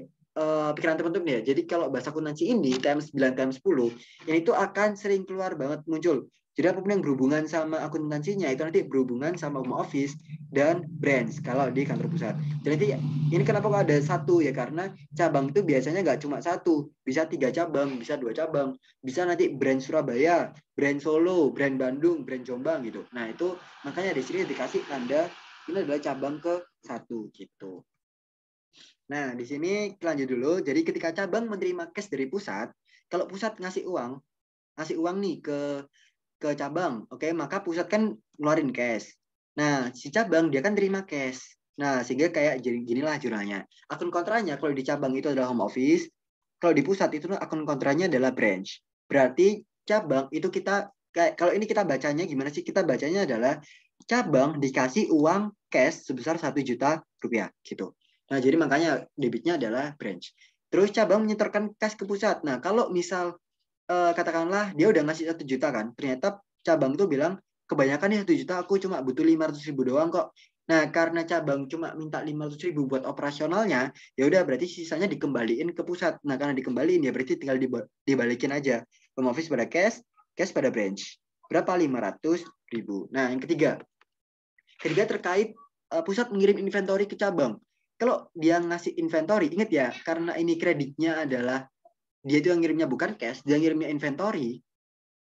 pikiran teman-teman ya. Jadi kalau bahasa akuntansi ini TM9 TM10 yang itu akan sering keluar banget muncul. Jadi apapun yang berhubungan sama akuntansinya itu nanti berhubungan sama home office dan branch kalau di kantor pusat. Jadi ini kenapa kok ada satu ya, karena cabang itu biasanya nggak cuma satu, bisa 3 cabang, bisa 2 cabang, bisa nanti brand Surabaya, brand Solo, brand Bandung, brand Jombang gitu. Nah itu makanya di sini dikasih tanda ini adalah cabang ke 1 gitu. Nah di sini lanjut dulu. Jadi ketika cabang menerima cash dari pusat, kalau pusat ngasih uang nih ke cabang, oke, maka pusat kan ngeluarin cash. Nah, si cabang dia kan terima cash. Nah, sehingga kayak ginilah jurnalnya. Akun kontranya kalau di cabang itu adalah home office, kalau di pusat itu akun kontranya adalah branch. Berarti cabang itu kita kayak kalau ini kita bacanya gimana sih? Kita bacanya adalah cabang dikasih uang cash sebesar 1 juta rupiah gitu. Nah, jadi makanya debitnya adalah branch. Terus cabang menyetorkan cash ke pusat. Nah, kalau misal katakanlah dia udah ngasih 1 juta kan, ternyata cabang tuh bilang kebanyakan nih 1 juta, aku cuma butuh 500.000 doang kok. Nah karena cabang cuma minta 500.000 buat operasionalnya, ya udah berarti sisanya dikembaliin ke pusat. Nah karena dikembaliin ya berarti tinggal dibalikin aja home office pada cash pada branch. Berapa? 500.000. Nah yang ketiga terkait pusat mengirim inventory ke cabang. Kalau dia ngasih inventory, ingat ya, karena ini kreditnya adalah dia itu yang ngirimnya bukan cash, dia ngirimnya inventory,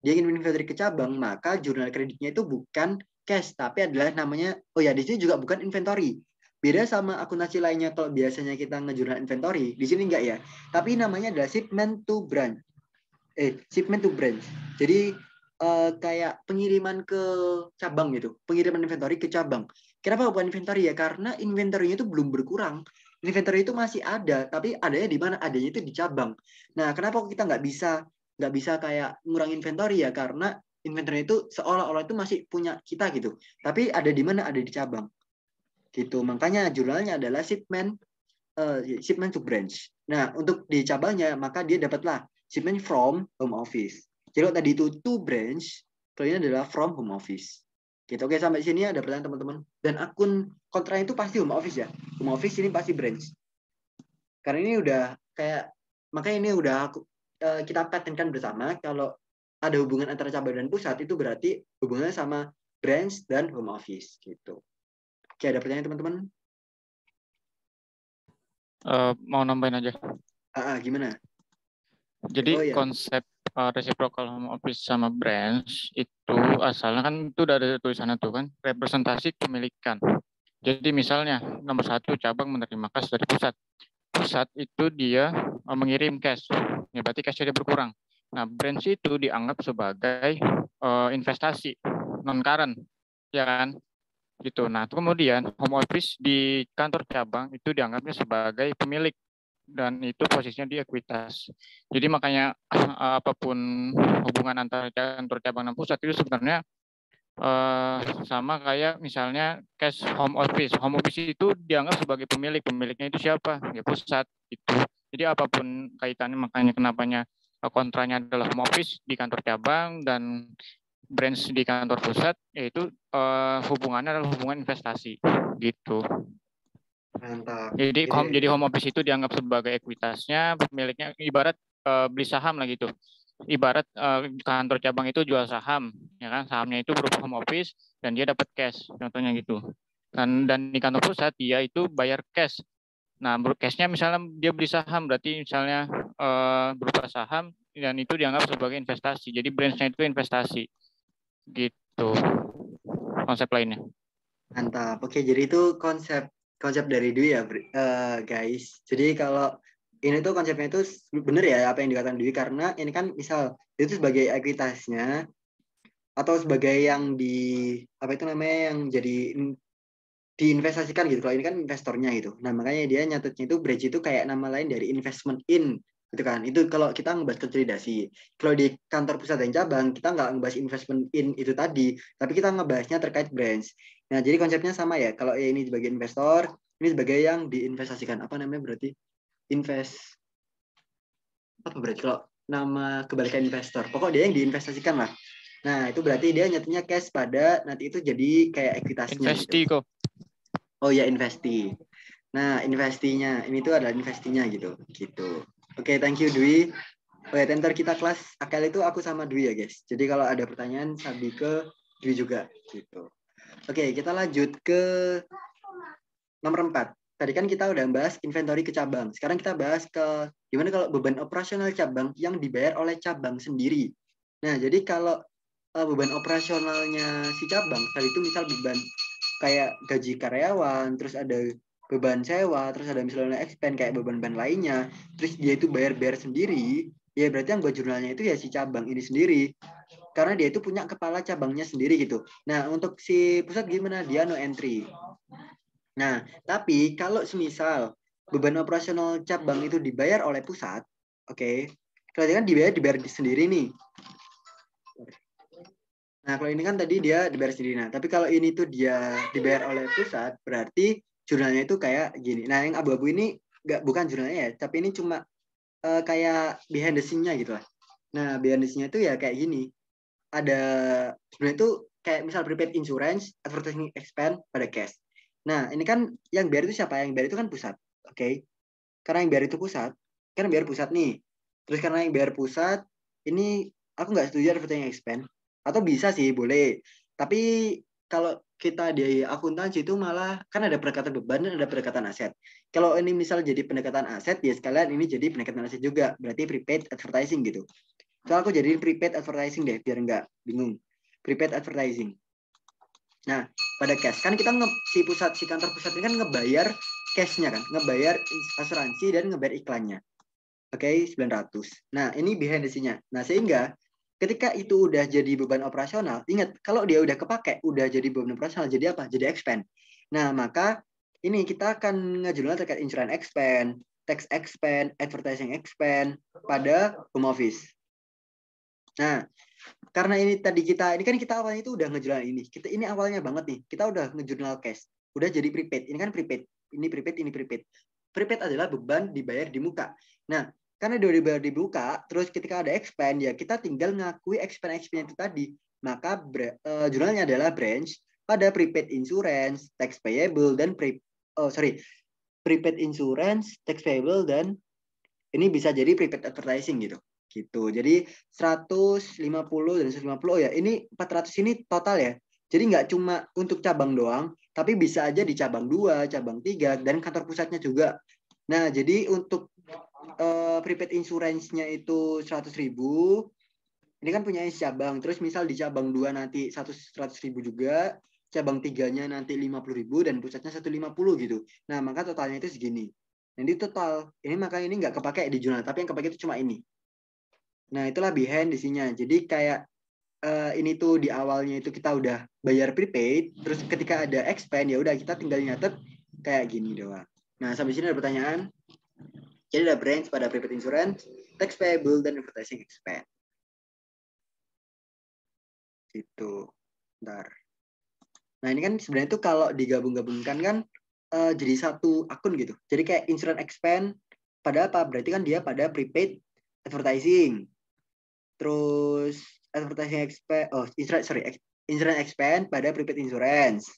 dia ingin inventory ke cabang, maka jurnal kreditnya itu bukan cash, tapi adalah namanya, di sini juga bukan inventory. Beda sama akuntansi lainnya, kalau biasanya kita ngejurnal inventory, di sini enggak ya. Tapi namanya adalah shipment to branch. shipment to branch. Jadi kayak pengiriman ke cabang gitu, pengiriman inventory ke cabang. Kenapa bukan inventory ya? Karena inventory-nya itu belum berkurang. Inventory itu masih ada, tapi adanya di mana? Adanya itu di cabang. Nah, kenapa kita nggak bisa kayak ngurang inventory ya? Karena inventory itu seolah-olah itu masih punya kita gitu. Tapi ada di mana? Ada di cabang. Gitu. Makanya jurnalnya adalah shipment to branch. Nah, untuk di cabangnya maka dia dapatlah shipment from home office. Jadi kalau tadi itu to branch, kalau ini adalah from home office. Gitu. Oke, sampai sini ada pertanyaan teman-teman. Dan akun kontra itu pasti home office ya. Home office ini pasti branch. Karena ini udah kayak, makanya ini udah kita patenkan bersama kalau ada hubungan antara cabang dan pusat itu berarti hubungannya sama branch dan home office gitu. Oke, ada pertanyaan teman-teman? Mau nambahin aja. Gimana? Jadi konsep reciprocal home office sama branch itu asalnya kan itu dari tulisannya tuh kan representasi kepemilikan. Jadi misalnya nomor 1 cabang menerima cash dari pusat. Pusat itu dia mengirim cash, ya berarti cashnya dia berkurang. Nah branch itu dianggap sebagai investasi non current, ya kan? Gitu. Nah kemudian home office di kantor cabang itu dianggapnya sebagai pemilik. Dan itu posisinya di ekuitas. Jadi makanya apapun hubungan antara kantor cabang dan pusat itu sebenarnya sama kayak misalnya cash home office. Home office itu dianggap sebagai pemilik. Pemiliknya itu siapa? Ya pusat. Itu. Jadi apapun kaitannya makanya kenapanya kontranya adalah home office di kantor cabang dan branch di kantor pusat, yaitu hubungannya adalah hubungan investasi. Gitu. Mantap. Jadi home office itu dianggap sebagai ekuitasnya, pemiliknya ibarat beli saham lah gitu. Ibarat kantor cabang itu jual saham, ya kan? Sahamnya itu berupa home office dan dia dapat cash, contohnya gitu. Dan di kantor pusat dia itu bayar cash. Nah, cashnya misalnya dia beli saham, berarti misalnya berupa saham dan itu dianggap sebagai investasi. Jadi branch-nya itu investasi, gitu. Konsep lainnya. Mantap. Oke, jadi itu konsep dari Dwi ya, guys. Jadi kalau ini tuh konsepnya itu bener ya apa yang dikatakan Dwi, karena ini kan misal itu sebagai ekuitasnya atau sebagai yang apa itu namanya yang jadi diinvestasikan gitu. Kalau ini kan investornya gitu. Nah, makanya dia nyatetnya itu bridge itu kayak nama lain dari investment in gitu kan. Itu kalau kita ngebahas konsolidasi. Kalau di kantor pusat dan cabang kita nggak ngebahas investment in itu tadi, tapi kita ngebahasnya terkait branch. Nah, jadi konsepnya sama ya. Kalau ini sebagai investor, ini sebagai yang diinvestasikan. Apa namanya berarti? Apa berarti kalau nama kebalikan investor? Pokok dia yang diinvestasikan lah. Nah, itu berarti dia nyatanya cash pada nanti itu jadi kayak ekuitasnya Investi gitu. kok. Oh ya, investi. Nah, investinya ini tuh adalah investinya gitu. Oke, thank you Dwi. Oke, ntar kita kelas akal itu aku sama Dwi ya guys. Jadi kalau ada pertanyaan Sabi ke Dwi juga gitu. Oke, kita lanjut ke nomor 4. Tadi kan kita udah bahas inventory ke cabang. Sekarang kita bahas ke gimana kalau beban operasional cabang yang dibayar oleh cabang sendiri. Nah, jadi kalau beban operasionalnya si cabang, tadi itu misal beban kayak gaji karyawan, terus ada beban sewa, terus ada misalnya expense kayak beban-beban lainnya, terus dia itu bayar-bayar sendiri, ya berarti yang buat jurnalnya itu ya si cabang ini sendiri. Karena dia itu punya kepala cabangnya sendiri gitu. Nah, untuk si pusat gimana? Dia no entry. Nah, tapi kalau semisal beban operasional cabang itu dibayar oleh pusat, oke, kalau dia kan dibayar sendiri nih. Nah, kalau ini kan tadi dia dibayar sendiri. Nah, tapi kalau ini tuh dia dibayar oleh pusat, berarti jurnalnya itu kayak gini. Nah, yang abu-abu ini bukan jurnalnya ya, tapi ini cuma kayak behind the scene-nya gitu lah. Nah, behind the scene-nya itu ya kayak gini. Ada sebenarnya itu kayak misal prepaid insurance, advertising expense pada cash. Nah, ini kan yang bayar itu siapa? Yang bayar itu kan pusat. Oke. Karena yang bayar itu pusat, kan bayar pusat nih. Terus karena yang bayar pusat, ini aku nggak setuju advertising expense. Atau bisa sih, boleh. Tapi kalau kita di akuntansi itu malah kan ada pendekatan beban dan ada pendekatan aset. Kalau ini misal jadi pendekatan aset, ya sekalian ini jadi pendekatan aset juga. Berarti prepaid advertising gitu. So aku jadiin prepaid advertising deh, biar nggak bingung. Prepaid advertising. Nah, pada cash kan kita si kantor pusat ini kan ngebayar cashnya kan, ngebayar asuransi dan ngebayar iklannya. Oke, 900. Nah, ini behind the scene-nya. Nah, sehingga ketika itu udah jadi beban operasional, ingat, kalau dia udah kepake, udah jadi beban operasional, jadi apa? Jadi expense. Nah, maka ini kita akan ngejurnal terkait insurance expense, tax expense, advertising expense pada home office. Nah, karena ini tadi ini kan kita awalnya itu udah ngejurnal ini. Ini awalnya banget nih. Kita udah ngejurnal cash. Udah jadi prepaid. Ini kan prepaid. Ini prepaid, ini prepaid. Prepaid adalah beban dibayar di muka. Nah, karena dia dibayar di muka, terus ketika ada expense, ya kita tinggal ngakui expense itu tadi. Maka jurnalnya adalah branch pada prepaid insurance, tax payable, dan prepaid insurance, tax payable, dan ini bisa jadi prepaid advertising gitu. Jadi 150 dan 150 ya. Ini 400 ini total ya. Jadi nggak cuma untuk cabang doang, tapi bisa aja di cabang 2, cabang 3, dan kantor pusatnya juga. Nah, jadi untuk prepaid insurance-nya itu 100.000. Ini kan punya cabang. Terus misal di cabang 2 nanti 100.000 juga, cabang 3-nya nanti 50.000 dan pusatnya 150 gitu. Nah, maka totalnya itu segini. Nanti total. Ini maka ini nggak kepake di jurnal, tapi yang kepake itu cuma ini. Nah, itulah behind the scene-nya. Jadi kayak ini tuh di awalnya itu kita udah bayar prepaid, terus ketika ada expense ya udah kita tinggal nyatet kayak gini doang. Nah, sampai sini ada pertanyaan. Jadi ada branch pada prepaid insurance, tax payable, dan advertising expense. Gitu. Bentar. Nah, ini kan sebenarnya tuh kalau digabung-gabungkan kan jadi satu akun gitu. Jadi kayak insurance expense pada apa? Berarti kan dia pada prepaid advertising. Terus advertising expense, insurance expense pada prepaid insurance.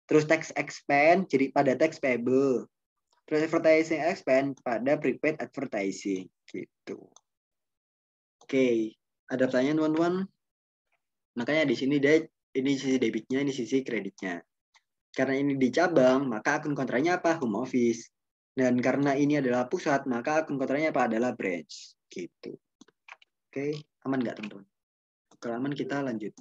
Terus tax expense jadi pada tax payable. Terus advertising expense pada prepaid advertising gitu. Oke, ada pertanyaan teman-teman? Makanya di sini ini sisi debitnya, ini sisi kreditnya. Karena ini di cabang, maka akun kontranya apa? Home office. Dan karena ini adalah pusat, maka akun kontranya apa? Adalah branch. Gitu. Oke, aman nggak teman-teman? Kalau aman kita lanjut.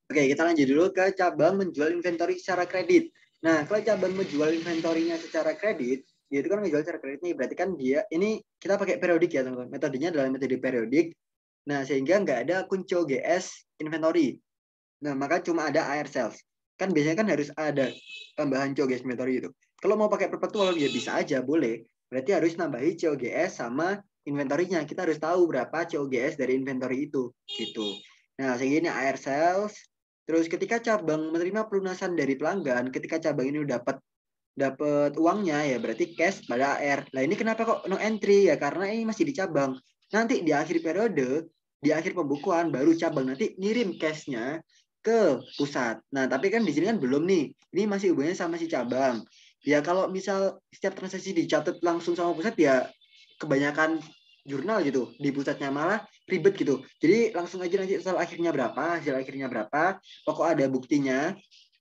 Oke, kita lanjut dulu ke cabang menjual inventory secara kredit. Nah, kalau cabang menjual inventorinya secara kredit, dia itu kan menjual secara kredit nih, berarti kan dia, ini kita pakai periodik ya teman-teman. Metodenya adalah metode periodik. Nah, sehingga nggak ada akun COGS inventory. Nah, maka cuma ada AR sales. Kan biasanya kan harus ada tambahan COGS inventory itu. Kalau mau pakai perpetual, ya bisa aja, boleh. Berarti harus nambahi COGS sama inventorinya. Kita harus tahu berapa COGS dari inventory itu. Gitu. Nah, sehingga ini AR sales. Terus ketika cabang menerima pelunasan dari pelanggan, ketika cabang ini udah dapat uangnya, ya berarti cash pada AR. Nah, ini kenapa kok no entry? Ya karena ini masih di cabang. Nanti di akhir periode, di akhir pembukuan, baru cabang nanti ngirim cash-nya ke pusat. Nah, tapi kan di sini kan belum nih. Ini masih hubungannya sama si cabang. Ya kalau misal setiap transaksi dicatat langsung sama pusat, ya kebanyakan jurnal gitu. Di pusatnya malah ribet gitu. Jadi langsung aja nanti hasil akhirnya berapa, pokok ada buktinya,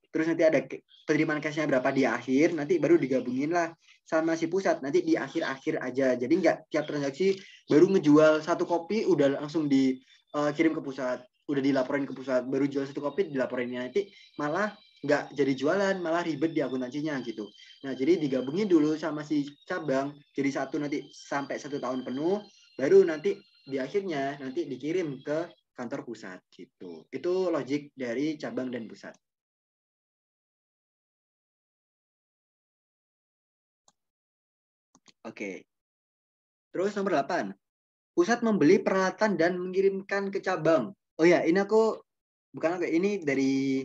terus nanti ada penerimaan cashnya berapa di akhir, nanti baru digabungin lah sama si pusat, nanti di akhir-akhir aja. Jadi nggak tiap transaksi baru ngejual satu kopi, udah langsung dikirim ke pusat, udah dilaporin ke pusat, baru jual satu kopi dilaporin, nanti malah nggak jadi jualan, malah ribet di akuntansinya gitu. Nah, jadi digabungin dulu sama si cabang, jadi satu nanti sampai 1 tahun penuh, baru nanti di akhirnya nanti dikirim ke kantor pusat gitu. Itu logik dari cabang dan pusat. Oke. Terus nomor 8. Pusat membeli peralatan dan mengirimkan ke cabang. Oh ya, ini ini dari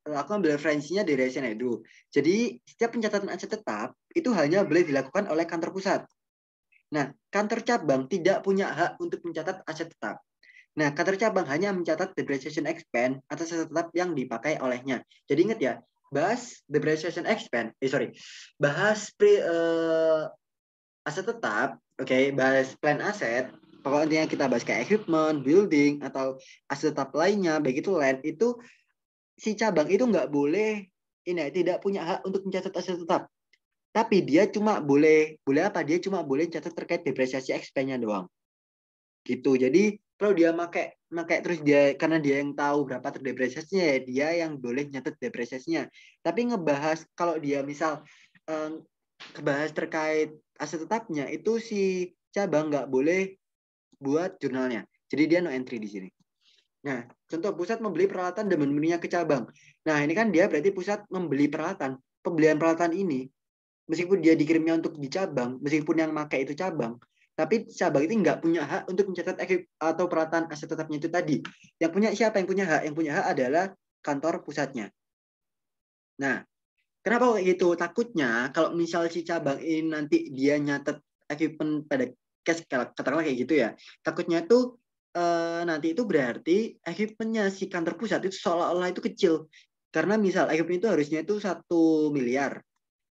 aku ambil referensinya dari SNEDU. Jadi, setiap pencatatan aset tetap itu hanya boleh dilakukan oleh kantor pusat. Nah, kantor cabang tidak punya hak untuk mencatat aset tetap. Nah, kantor cabang hanya mencatat depreciation expense atas aset tetap yang dipakai olehnya. Jadi ingat ya, bahas depreciation expense, bahas aset tetap, bahas plan aset, pokoknya kita bahas kayak equipment, building, atau aset tetap lainnya, baik itu land, itu si cabang itu nggak boleh, tidak punya hak untuk mencatat aset tetap. Tapi dia cuma boleh apa? Dia cuma boleh catat terkait depresiasi expense-nya doang. Gitu. Jadi kalau dia kayak terus dia karena dia yang tahu berapa terdepresiasinya ya dia yang boleh nyatet depresiasinya. Tapi ngebahas kalau dia misal ngebahas terkait aset tetapnya itu si cabang nggak boleh buat jurnalnya. Jadi dia no entry di sini. Nah, contoh pusat membeli peralatan dan memenuhinya ke cabang. Nah, ini kan dia berarti pusat membeli peralatan. Pembelian peralatan ini, meskipun dia dikirimnya untuk di cabang, meskipun yang pakai itu cabang, tapi cabang itu nggak punya hak untuk mencatat atau peralatan aset tetapnya itu tadi. Yang punya siapa yang punya hak? Yang punya hak adalah kantor pusatnya. Nah, kenapa kayak gitu? Takutnya kalau misal si cabang ini nanti dia nyatet equipment pada cash, katakanlah kayak gitu ya. Takutnya tuh nanti itu berarti equipmentnya si kantor pusat itu seolah-olah itu kecil. Karena misal equipment itu harusnya itu 1 miliar.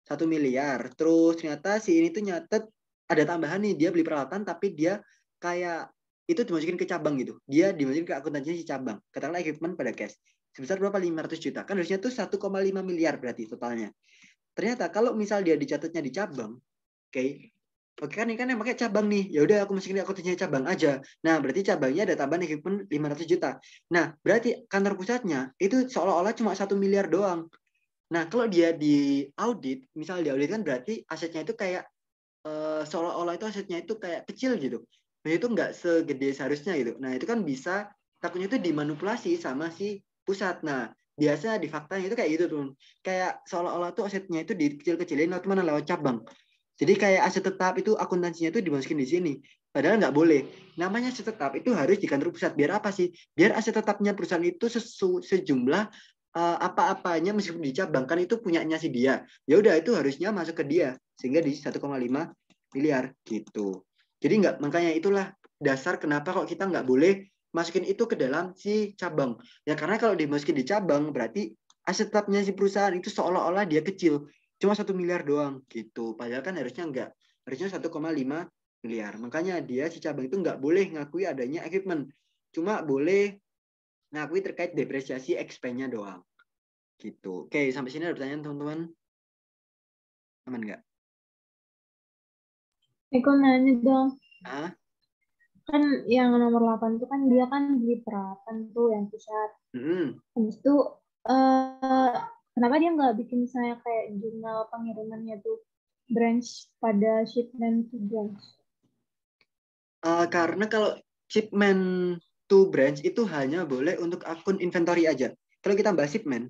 1 miliar. Terus ternyata si ini tuh nyatet ada tambahan nih. Dia beli peralatan tapi dia kayak itu dimasukin ke cabang gitu. Dia dimasukin ke akuntansinya si cabang. Katakanlah equipment pada cash. Sebesar berapa? 500 juta. Kan harusnya tuh 1,5 miliar berarti totalnya. Ternyata kalau misal dia dicatatnya di cabang, oke kan ini kan yang pakai cabang nih. Ya udah aku masukin akuntansinya cabang aja. Nah, berarti cabangnya ada tambahan equipment 500 juta. Nah, berarti kantor pusatnya itu seolah-olah cuma 1 miliar doang. Nah, kalau dia di audit, misal di audit kan berarti asetnya itu kayak seolah-olah itu asetnya itu kayak kecil gitu. Nah, itu nggak segede seharusnya gitu. Nah, itu kan bisa takutnya itu dimanipulasi sama si pusat. Nah, biasa di faktanya itu kayak gitu tuh. Kayak seolah-olah tuh asetnya itu dikecil-kecilin atau mana lewat cabang. Jadi kayak aset tetap itu akuntansinya itu dimasukin di sini. Padahal nggak boleh. Namanya aset tetap itu harus di kantor pusat. Biar apa sih? Biar aset tetapnya perusahaan itu sejumlah apa-apanya meskipun dicabangkan itu punyanya si dia. Ya udah itu harusnya masuk ke dia sehingga di 1,5 miliar gitu. Jadi nggak, makanya itulah dasar kenapa kok kita nggak boleh masukin itu ke dalam si cabang. Ya karena kalau dimasukin di cabang berarti aset tetapnya si perusahaan itu seolah-olah dia kecil. Cuma 1 miliar doang gitu. Padahal kan harusnya enggak. Harusnya 1,5 miliar. Makanya dia si cabang itu nggak boleh ngakui adanya equipment. Cuma boleh ngakui terkait depresiasi expense-nya doang. Gitu. Oke, sampai sini ada pertanyaan teman-teman? Aman nggak? Eko nanya dong. Hah? Kan yang nomor 8 itu kan dia kan beli peralatan tuh yang pusat. Habis itu kenapa dia nggak bikin misalnya kayak jurnal pengirimannya tuh branch pada shipment to branch? Karena kalau shipment to branch itu hanya boleh untuk akun inventory aja. Kalau kita bahas shipment,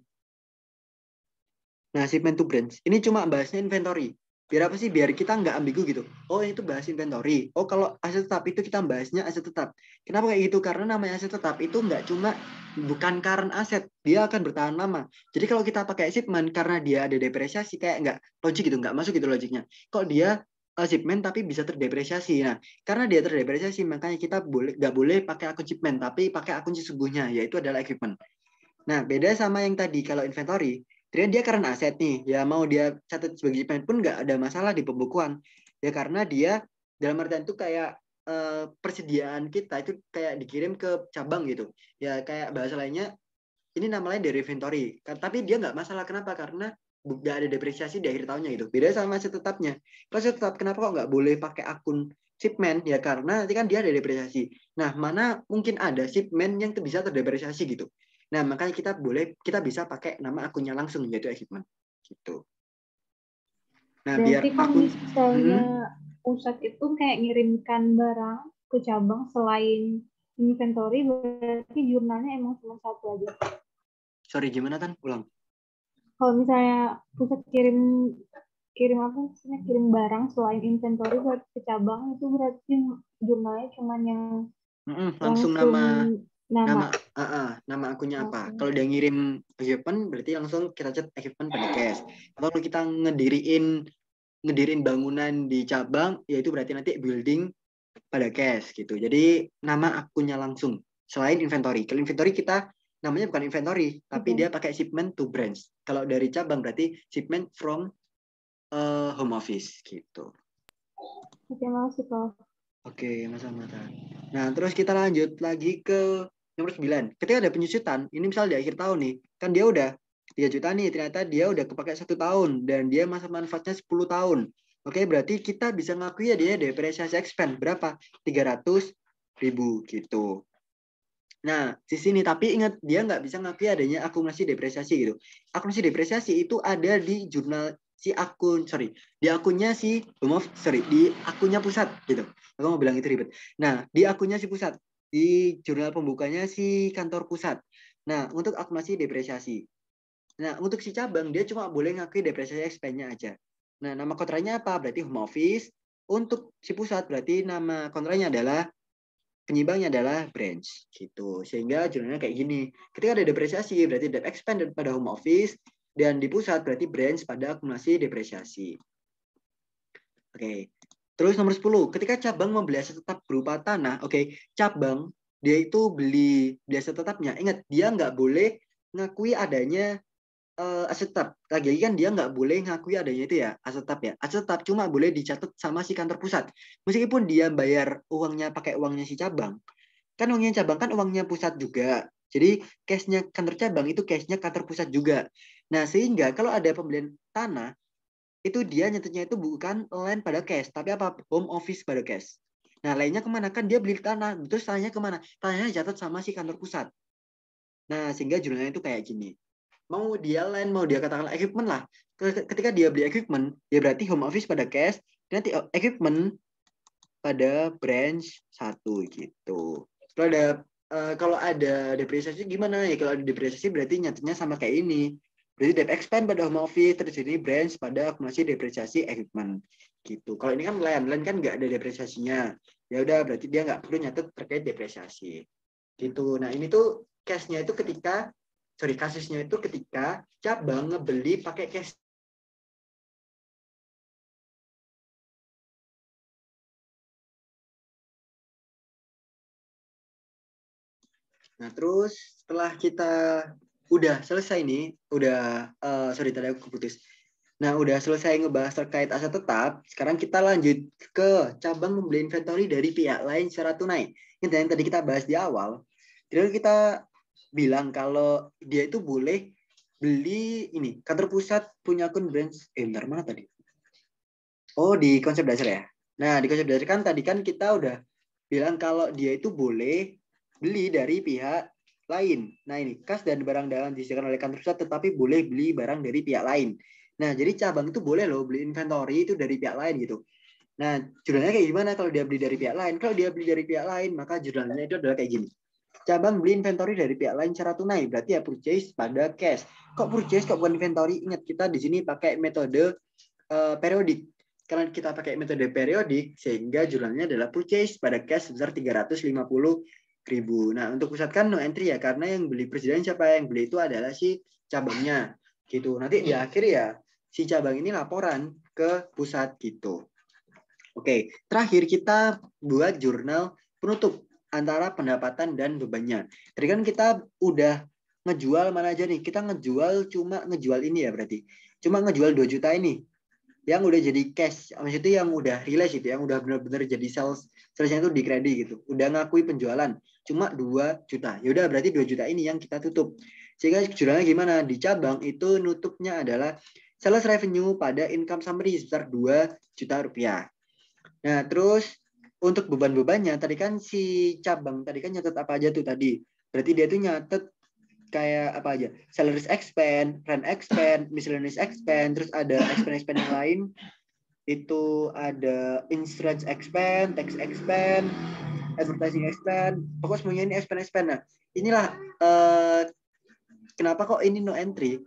nah shipment to branch, ini cuma bahasnya inventory. Biar apa sih? Biar kita nggak ambigu gitu. Oh itu bahas inventory. Oh kalau aset tetap itu kita bahasnya aset tetap. Kenapa kayak gitu? Karena namanya aset tetap itu nggak cuma bukan current aset. Dia akan bertahan lama. Jadi kalau kita pakai shipment karena dia ada depresiasi kayak nggak logik gitu, nggak masuk gitu logiknya. Kok dia shipment tapi bisa terdepresiasi. Nah, karena dia terdepresiasi makanya kita nggak boleh pakai akun shipment tapi pakai akun sesungguhnya yaitu adalah equipment. Nah, beda sama yang tadi kalau inventory. Dia current aset nih, ya mau dia catat sebagai shipment pun nggak ada masalah di pembukuan. Ya karena dia dalam artian itu kayak persediaan kita itu kayak dikirim ke cabang gitu. Ya kayak bahasa lainnya, ini namanya dari inventory. Tapi dia nggak masalah, kenapa? Karena nggak ada depresiasi di akhir tahunnya gitu. Beda sama aset tetapnya. Kalau aset tetap, kenapa kok nggak boleh pakai akun shipment? Ya karena nanti kan dia ada depresiasi. Nah, mana mungkin ada shipment yang bisa terdepresiasi gitu. Nah, makanya kita bisa pakai nama akunnya langsung yaitu equipment gitu. Nah, berarti kalau misalnya pusat itu kayak ngirimkan barang ke cabang selain inventory, berarti jurnalnya emang cuma satu aja. Sorry, gimana Tan? Ulang. Kalau misalnya pusat kirim apa misalnya kirim barang selain inventory buat ke cabang, itu berarti jurnalnya cuma yang langsung nama akunnya apa. Okay. Kalau dia ngirim equipment berarti langsung kita cat equipment pada cash. Atau kalau kita ngedirin bangunan di cabang, yaitu berarti nanti building pada cash gitu. Jadi nama akunnya langsung selain inventory. Kalau inventory kita namanya bukan inventory, tapi dia pakai shipment to branch. Kalau dari cabang berarti shipment from home office gitu. Oke, makasih Prof. Oke, sama-sama. Nah, terus kita lanjut lagi ke nomor 9. Ketika ada penyusutan, ini misal di akhir tahun nih, kan dia udah 3 juta nih, ternyata dia udah kepakai 1 tahun, dan dia masa manfaatnya 10 tahun. Oke, berarti kita bisa ngakui ya dia depresiasi expense. Berapa? 300.000 gitu. Nah, di sini tapi ingat dia nggak bisa ngakui adanya akumulasi depresiasi gitu. Akumulasi depresiasi itu ada di jurnal si akun, di akunnya si di akunnya pusat gitu. Aku mau bilang itu ribet. Nah, di akunnya si pusat, di jurnal pembukanya si kantor pusat. Nah, untuk akumulasi depresiasi. Nah, untuk si cabang dia cuma boleh ngakui depresiasi expense-nya aja. Nah, nama kontranya apa? Berarti home office. Untuk si pusat berarti nama kontranya adalah penyimbangnya adalah branch gitu. Sehingga jurnalnya kayak gini. Ketika ada depresiasi berarti debt expense pada home office dan di pusat berarti branch pada akumulasi depresiasi. Oke. Terus nomor 10, ketika cabang membeli aset tetap berupa tanah, cabang dia itu beli aset tetapnya. Ingat, dia nggak boleh ngakui adanya aset tetap. Lagi kan dia nggak boleh ngakui adanya itu ya aset tetap ya. Aset tetap cuma boleh dicatat sama si kantor pusat. Meskipun dia bayar uangnya pakai uangnya si cabang, kan uangnya cabang kan uangnya pusat juga. Jadi cashnya kantor cabang itu cashnya kantor pusat juga. Nah sehingga kalau ada pembelian tanah itu dia nyetetnya itu bukan land pada cash, tapi apa home office pada cash. Nah lainnya kemana kan dia beli tanah, terus tanahnya kemana? Tanahnya dicatat sama si kantor pusat. Nah sehingga jurnalnya itu kayak gini. Mau dia land, mau dia katakanlah equipment lah. Ketika dia beli equipment, dia berarti home office pada cash, nanti equipment pada branch 1 gitu. Kalau ada depresiasi gimana ya? Kalau ada depresiasi berarti nyatanya sama kayak ini. Berarti debt expand pada home office, terus ini branch pada akumulasi depresiasi equipment gitu. Kalau ini kan land kan nggak ada depresiasinya. Ya udah berarti dia nggak perlu nyatet terkait depresiasi gitu. Nah ini tuh kasusnya itu ketika cabang ngebeli pakai cash. Nah terus setelah kita udah selesai nih, tadi aku putus. Nah udah selesai ngebahas terkait aset tetap, sekarang kita lanjut ke cabang membeli inventory dari pihak lain secara tunai. Ini yang tadi kita bahas di awal. Jadi kita bilang kalau dia itu boleh beli ini kantor pusat punya akun branch. Bentar mana tadi? Oh di konsep dasar ya. Nah di konsep dasar kan tadi kan kita udah bilang kalau dia itu boleh beli dari pihak lain. Nah ini kas dan barang dagangan disediakan oleh kantor pusat tetapi boleh beli barang dari pihak lain. Nah jadi cabang itu boleh loh beli inventory itu dari pihak lain gitu. Nah jurnalnya kayak gimana kalau dia beli dari pihak lain? Kalau dia beli dari pihak lain maka jurnalnya itu adalah kayak gini. Cabang beli inventory dari pihak lain secara tunai berarti ya purchase pada cash. Kok purchase kok bukan inventory? Ingat kita di sini pakai metode periodik. Karena kita pakai metode periodik, sehingga jurnalnya adalah purchase pada cash sebesar 350.000. Nah, untuk pusat kan no entry ya, karena yang beli presiden siapa? Yang beli itu adalah si cabangnya. Gitu. Nanti di akhir ya, si cabang ini laporan ke pusat gitu. Oke, terakhir kita buat jurnal penutup antara pendapatan dan bebannya. Tadi kan kita udah ngejual mana aja nih? Kita cuma ngejual ini ya berarti. Cuma ngejual 2 juta ini yang udah jadi cash, maksudnya yang udah realize itu, yang udah benar-benar jadi salesnya itu di kredit gitu, udah ngakui penjualan cuma 2 juta. Ya udah berarti 2 juta ini yang kita tutup. Sehingga jurnalnya gimana? Di cabang itu nutupnya adalah sales revenue pada income summary sebesar 2 juta rupiah. Nah, terus untuk beban-bebannya tadi kan si cabang tadi kan nyatet apa aja tuh tadi. Berarti dia tuh nyatet kayak apa aja, salaries expense, rent expense, miscellaneous expense, terus ada expense yang lain itu ada insurance expense, tax expense, advertising expense, pokoknya semuanya ini expense. Nah inilah kenapa kok ini no entry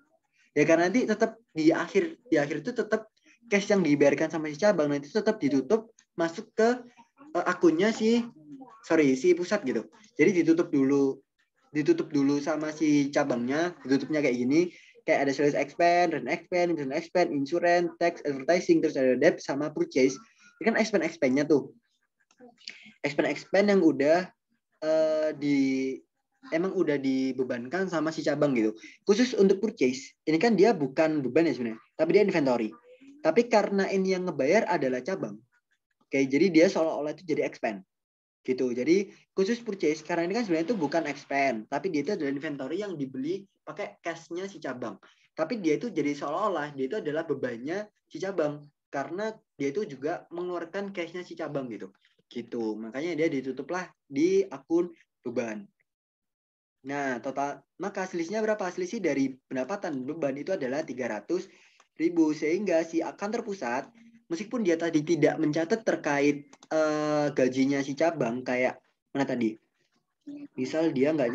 ya, karena nanti tetap di akhir itu tetap cash yang dibayarkan sama si cabang nanti tetap ditutup masuk ke akunnya si pusat gitu. Jadi ditutup dulu sama si cabangnya, ditutupnya kayak gini, kayak ada sales expense, rent expense, business expense, insurance, tax, advertising, terus ada debt sama purchase. Ini kan expense-nya tuh. Expense yang udah emang udah dibebankan sama si cabang gitu. Khusus untuk purchase, ini kan dia bukan beban ya sebenarnya, tapi dia inventory. Tapi karena ini yang ngebayar adalah cabang. Oke, jadi dia seolah-olah itu jadi expense. Gitu. Jadi khusus purchase karena ini kan sebenarnya itu bukan expand, tapi dia itu adalah inventory yang dibeli pakai cash-nya si cabang. Tapi dia itu jadi seolah-olah dia itu adalah bebannya si cabang karena dia itu juga mengeluarkan cash-nya si cabang gitu. Gitu. Makanya dia ditutuplah di akun beban. Nah, total maka selisihnya berapa? Selisih dari pendapatan beban itu adalah 300.000, sehingga si kantor pusat meskipun dia tadi tidak mencatat terkait gajinya si cabang kayak mana tadi? Misal dia nggak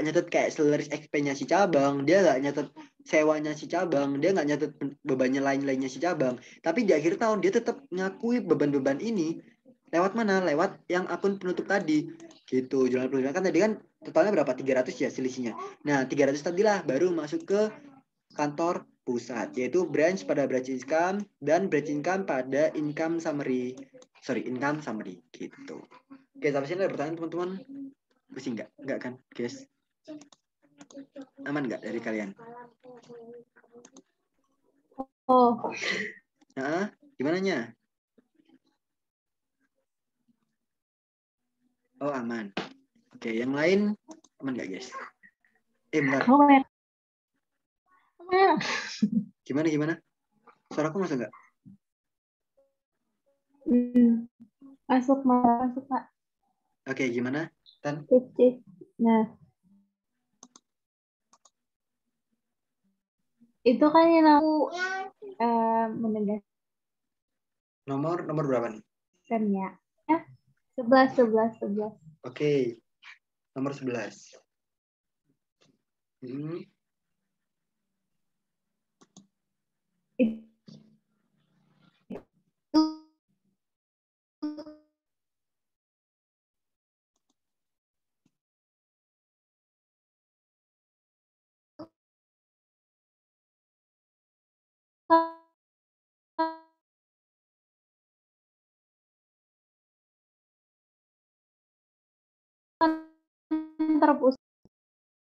nyatet kayak salaries expense-nya si cabang, dia nggak nyatet sewanya si cabang, dia nggak nyatet bebannya lainnya si cabang. Tapi di akhir tahun dia tetap ngakui beban-beban ini lewat mana? Lewat yang akun penutup tadi. Gitu. Jurnal penutup kan tadi kan totalnya berapa? 300 ya selisihnya. Nah, 300 tadilah baru masuk ke kantor pusat, yaitu branch pada branch income dan branch income pada income summary. Income summary gitu. Oke, sampai sini ada pertanyaan teman-teman? Pusing nggak? Nggak kan, guys? Aman nggak dari kalian? Oh. Nah, gimana nya? Oh, aman. Oke, yang lain aman nggak, guys? Bentar. Oh, ya. Gimana? Suaraku masuk nggak? Masuk, Kak. Oke, gimana? Tan? Nah, itu kan yang aku menegaskan. Nomor berapa nih? Ya. 11. Oke. Nomor 11. Hmm. Terpusat